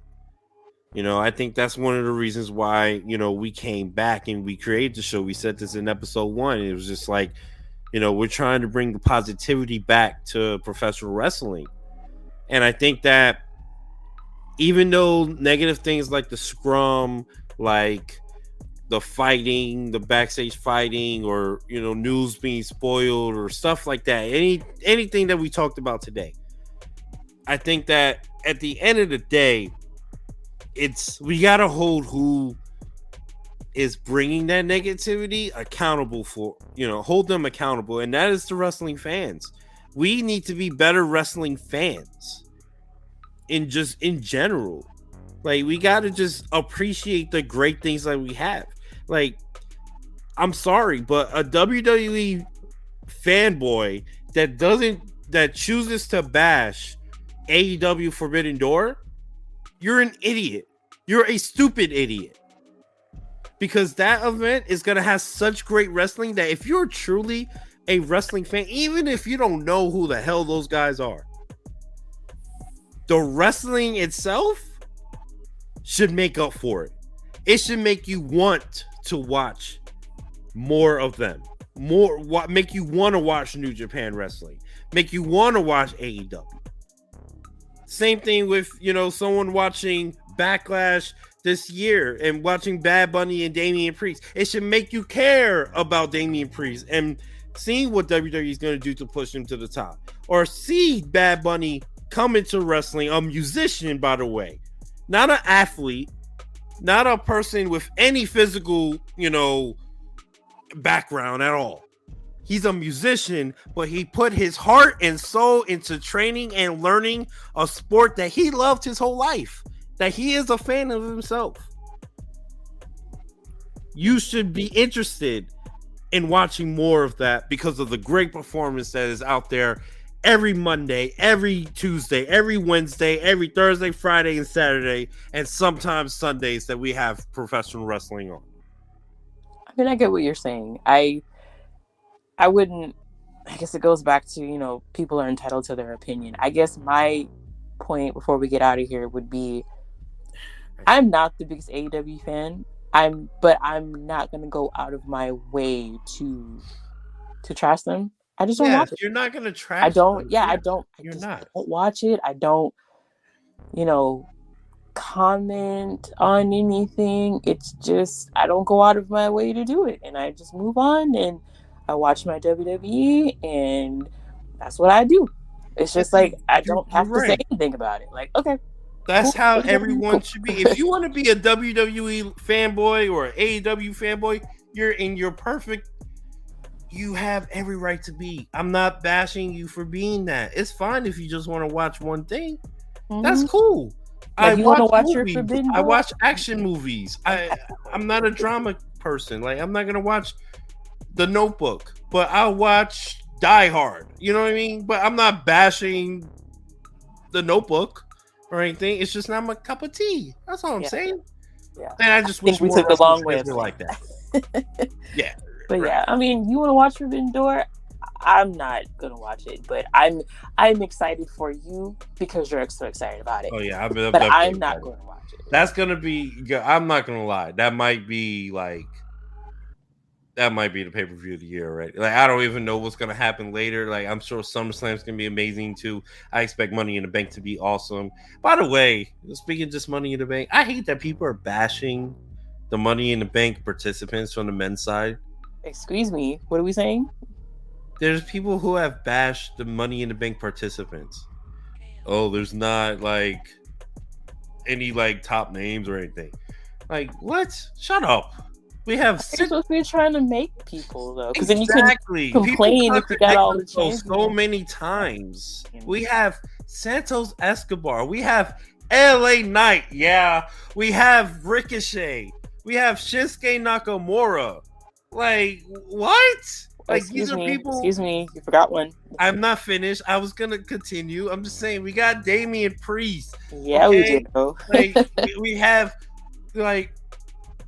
I think that's one of the reasons why, we came back and we created the show. We said this in episode 1. It was just like, we're trying to bring the positivity back to professional wrestling. And I think that even though negative things like the scrum, like the fighting, the backstage fighting, or news being spoiled or stuff like that, anything that we talked about today, I think that at the end of the day, we gotta hold who is bringing that negativity accountable for, hold them accountable, and that is the wrestling fans. We need to be better wrestling fans in general. Like, we got to just appreciate the great things that we have. Like, I'm sorry, but a WWE fanboy that chooses to bash AEW Forbidden Door, you're an idiot. You're a stupid idiot. Because that event is going to have such great wrestling that if you're truly a wrestling fan, even if you don't know who the hell those guys are, the wrestling itself should make up for it. It should make you want to watch more of them. Make you want to watch New Japan Wrestling. Make you want to watch AEW. Same thing with, someone watching Backlash this year and watching Bad Bunny and Damian Priest. It should make you care about Damian Priest and seeing what WWE is going to do to push him to the top. Or see Bad Bunny come into wrestling, a musician, by the way, not an athlete, not a person with any physical, background at all. He's a musician, but he put his heart and soul into training and learning a sport that he loved his whole life, that he is a fan of himself. You should be interested in watching more of that because of the great performance that is out there every Monday, every Tuesday, every Wednesday, every Thursday, Friday, and Saturday, and sometimes Sundays that we have professional wrestling on. I mean, I get what you're saying. I wouldn't. I guess it goes back to, people are entitled to their opinion. I guess my point before we get out of here would be, I'm not the biggest AEW fan. But I'm not gonna go out of my way to trash them. I just don't watch it. You're not gonna trash. I don't. them. Yeah, I don't. You're I not. don't watch it. I don't. Comment on anything. It's just I don't go out of my way to do it, and I just move on and I watch my WWE, and that's what I do. It's just like I don't have to say anything about it. Like, okay. That's how everyone should be. If you want to be a WWE fanboy or an AEW fanboy, you're in your perfect. You have every right to be. I'm not bashing you for being that. It's fine if you just want to watch one thing. Mm-hmm. That's cool. Like, you want to watch your Forbidden Door? I watch action movies. I'm not a drama person. Like, I'm not gonna watch The Notebook, but I'll watch Die Hard. You know what I mean? But I'm not bashing The Notebook or anything. It's just not my cup of tea. That's all I'm saying. Yeah. And I just wish we took the long way like that. Yeah. But yeah, I mean, you want to watch Forbidden Door? I'm not gonna watch it, but I'm excited for you because you're so excited about it. Oh yeah, but I'm not going to watch it. That's gonna be. I'm not gonna lie. That might be the pay-per-view of the year, right? Like, I don't even know what's gonna happen later. Like, I'm sure SummerSlam's gonna be amazing too. I expect Money in the Bank to be awesome. By the way, speaking of just Money in the Bank, I hate that people are bashing the Money in the Bank participants from the men's side. Excuse me, what are we saying? There's people who have bashed the Money in the Bank participants. Oh, there's not any top names or anything. Like, what? Shut up. We have That's six. what we're trying to make people though, because then you can Exactly. complain if you got all the changes champions. so many times. We have Santos Escobar. We have LA Knight. Yeah. We have Ricochet. We have Shinsuke Nakamura. Like what? Like these are people. Excuse me, you forgot one. I'm not finished. I was gonna continue. I'm just saying we got Damian Priest. Yeah, okay? we do. Like we have like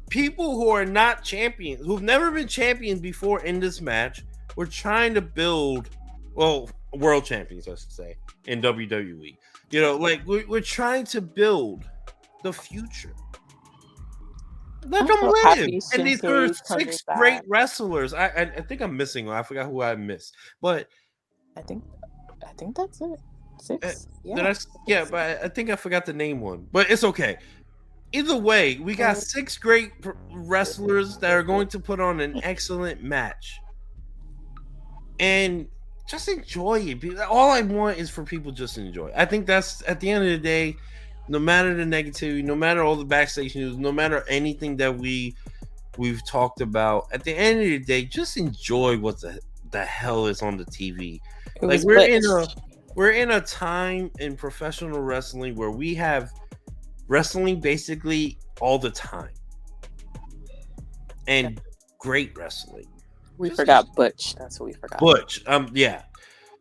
people who are not champions, who've never been champions before in this match. We're trying to build, well, world champions, I should say, in WWE. You know, like we're trying to build the future. Let them live. And these are six great wrestlers. I think I'm missing one. I forgot who I missed, but I think that's it. Six. But I think I forgot to name one. But it's okay. Either way, we got six great wrestlers that are going to put on an excellent match. And just enjoy it. All I want is for people just to enjoy. I think that's, at the end of the day, no matter the negativity, no matter all the backstage news, no matter anything that we've talked about, at the end of the day, just enjoy what the hell is on the TV. Like we're in a time in professional wrestling where we have wrestling basically all the time, and great wrestling. We forgot Butch. That's what we forgot. Butch. Yeah,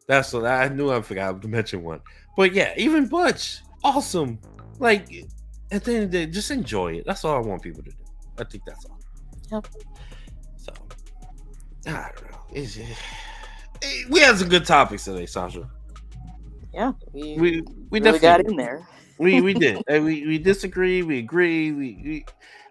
that's what I knew. I forgot to mention one, but yeah, even Butch, awesome. Like at the end of the day, just enjoy it. That's all I want people to do. I think that's all. Yep. So I don't know. We had some good topics today, Sasha. Yeah, we really definitely got in there. we did. We disagree. We agree.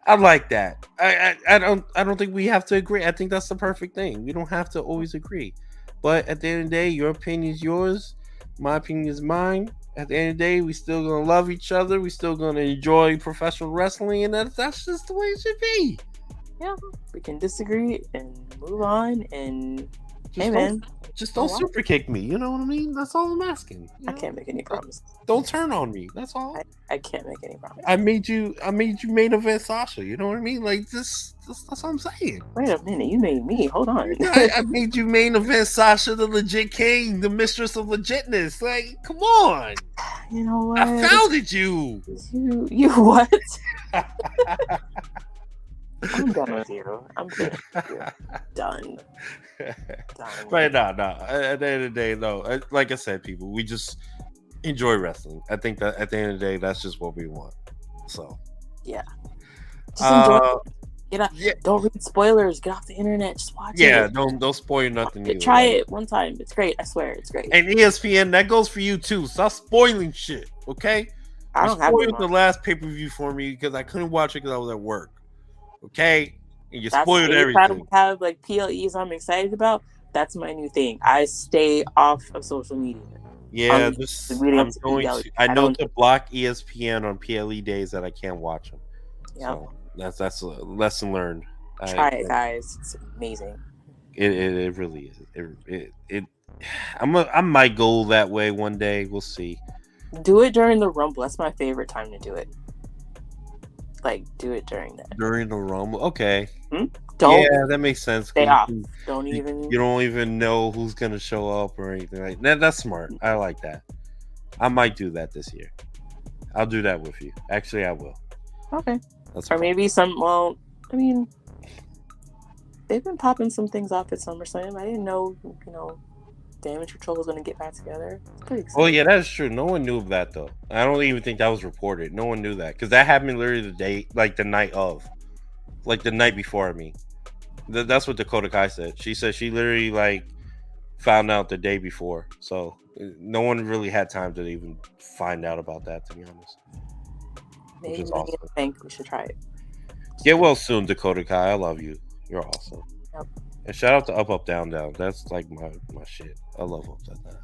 I like that. I don't think we have to agree. I think that's the perfect thing. We don't have to always agree. But at the end of the day, your opinion is yours. My opinion is mine. At the end of the day, we still gonna love each other. We still gonna enjoy professional wrestling, and that's just the way it should be. Yeah, we can disagree and move on. And just don't super kick me. You know what I mean? That's all I'm asking. I can't make any promises. Don't turn on me. That's all. I can't make any promises. I made you main event Sasha. You know what I mean? Like this that's what I'm saying. Wait a minute, you made me. Hold on. I made you main event Sasha, the legit king, the mistress of legitness. Like, come on. You know what? I founded you. You what? I'm done with you. I'm done. But no. At the end of the day, no. Like I said, people, we just enjoy wrestling. I think that at the end of the day, that's just what we want. So yeah, just enjoy. Don't read spoilers. Get off the internet. Just watch it. Yeah, don't spoil nothing. Either, try it one time. It's great. I swear, it's great. And ESPN, that goes for you too. Stop spoiling shit, okay? I don't have spoiled the last pay-per-view for me because I couldn't watch it because I was at work. Okay, and you spoiled everything. I have like PLEs I'm excited about. That's my new thing. I stay off of social media. Yeah, I know to block ESPN on PLE days that I can't watch them. Yeah, so that's a lesson learned. Try it, guys. It's amazing. It really is. I might go that way one day. We'll see. Do it during the Rumble. That's my favorite time to do it. Like, do it during that. During the Rumble, okay. Yeah, that makes sense. Stay off. You don't even know who's gonna show up or anything like that. That's smart. I like that. I might do that this year. I'll do that with you. Actually, I will. Okay. Maybe some. Well, I mean, they've been popping some things off at SummerSlam. I didn't know. Damage Control was going to get back together. It's pretty exciting. Oh yeah, that's true. No one knew of that though. I don't even think that was reported. No one knew that because that happened literally the night of, like the night before. I mean, that's what Dakota Kai said. She said she literally found out the day before. So no one really had time to even find out about that. To be honest, maybe we awesome. Think we should try it. Get well soon, Dakota Kai. I love you. You're awesome. Yep. And shout out to Up Down Down. That's like my shit. I love Up Down Down.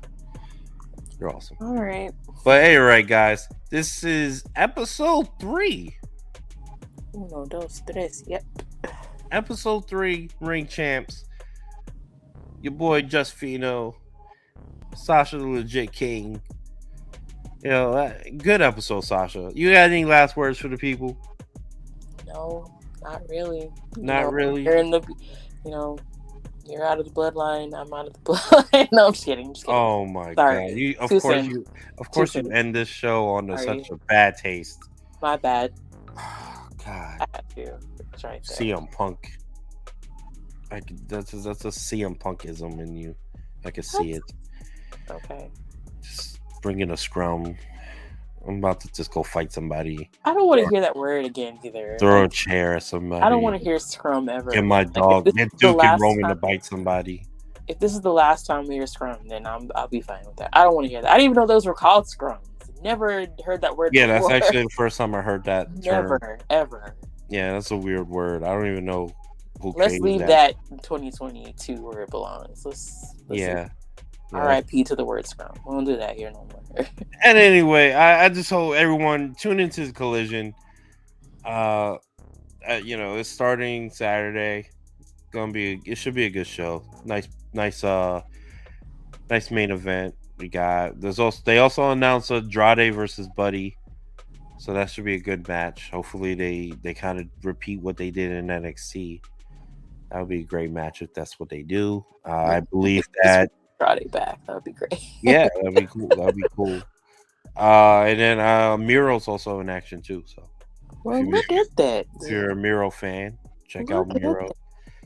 You're awesome. All right. But hey, right, guys. This is episode 3. Uno, dos, tres. Yep. Episode 3, Ring Champs. Your boy Just Fino, Sasha the Legit King. Good episode, Sasha. You got any last words for the people? No. Not really. Not really. You're in the, you know, you're out of the bloodline. I'm out of the bloodline. No, I'm just kidding. I'm just kidding. Oh my Sorry. god! Too soon. Of Too course, you soon. end this show on Sorry. such a bad taste. My bad. God, I had to. It's right there. CM Punk. That's a CM Punkism in you. I can see it. Okay. Just bring in a scrum. I'm about to just go fight somebody. I don't want to hear that word again either. Throw a Like, chair at somebody. I don't want to hear scrum ever. Get my again. dog. Like, Get Duke and Roman to bite somebody. If this is the last time we hear scrum, then I'll be fine with that. I don't want to hear that. I didn't even know those were called scrums. Never heard that word Yeah, before. that's actually the first time I heard that term. Never, ever. Yeah, that's a weird word. I don't even know who Let's created leave that in 2022 where it belongs. Let's yeah. RIP to the word scrum. We won't do that here no more. And anyway, I just hope everyone tune into the collision. It's starting Saturday. It should be a good show. Nice main event. They also announced Andrade versus Buddy. So that should be a good match. Hopefully they kind of repeat what they did in NXT. That would be a great match if that's what they do. I believe that Andrade back. That would be great. yeah, that'd be cool. And then Miro's also in action too. So Well, look at that. if you're a Miro fan, check out Miro.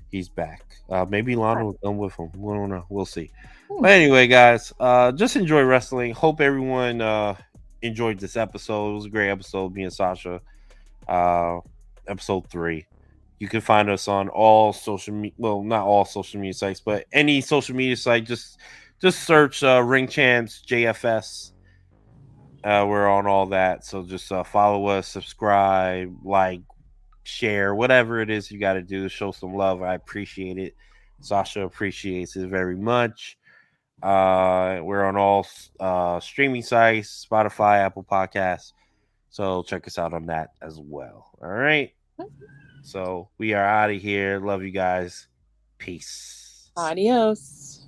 He's back. Maybe Lana will come with him. We don't know. We'll see. But anyway, guys, just enjoy wrestling. Hope everyone enjoyed this episode. It was a great episode. Me and Sasha. Episode 3. You can find us on all social media. Well, not all social media sites, but any social media site. Just search Ring Champs JFS. We're on all that. So just follow us, subscribe, like, share, whatever it is you got to do to show some love. I appreciate it. Sasha appreciates it very much. We're on all streaming sites, Spotify, Apple Podcasts. So check us out on that as well. All right. So we are out of here. Love you guys. Peace. Adios.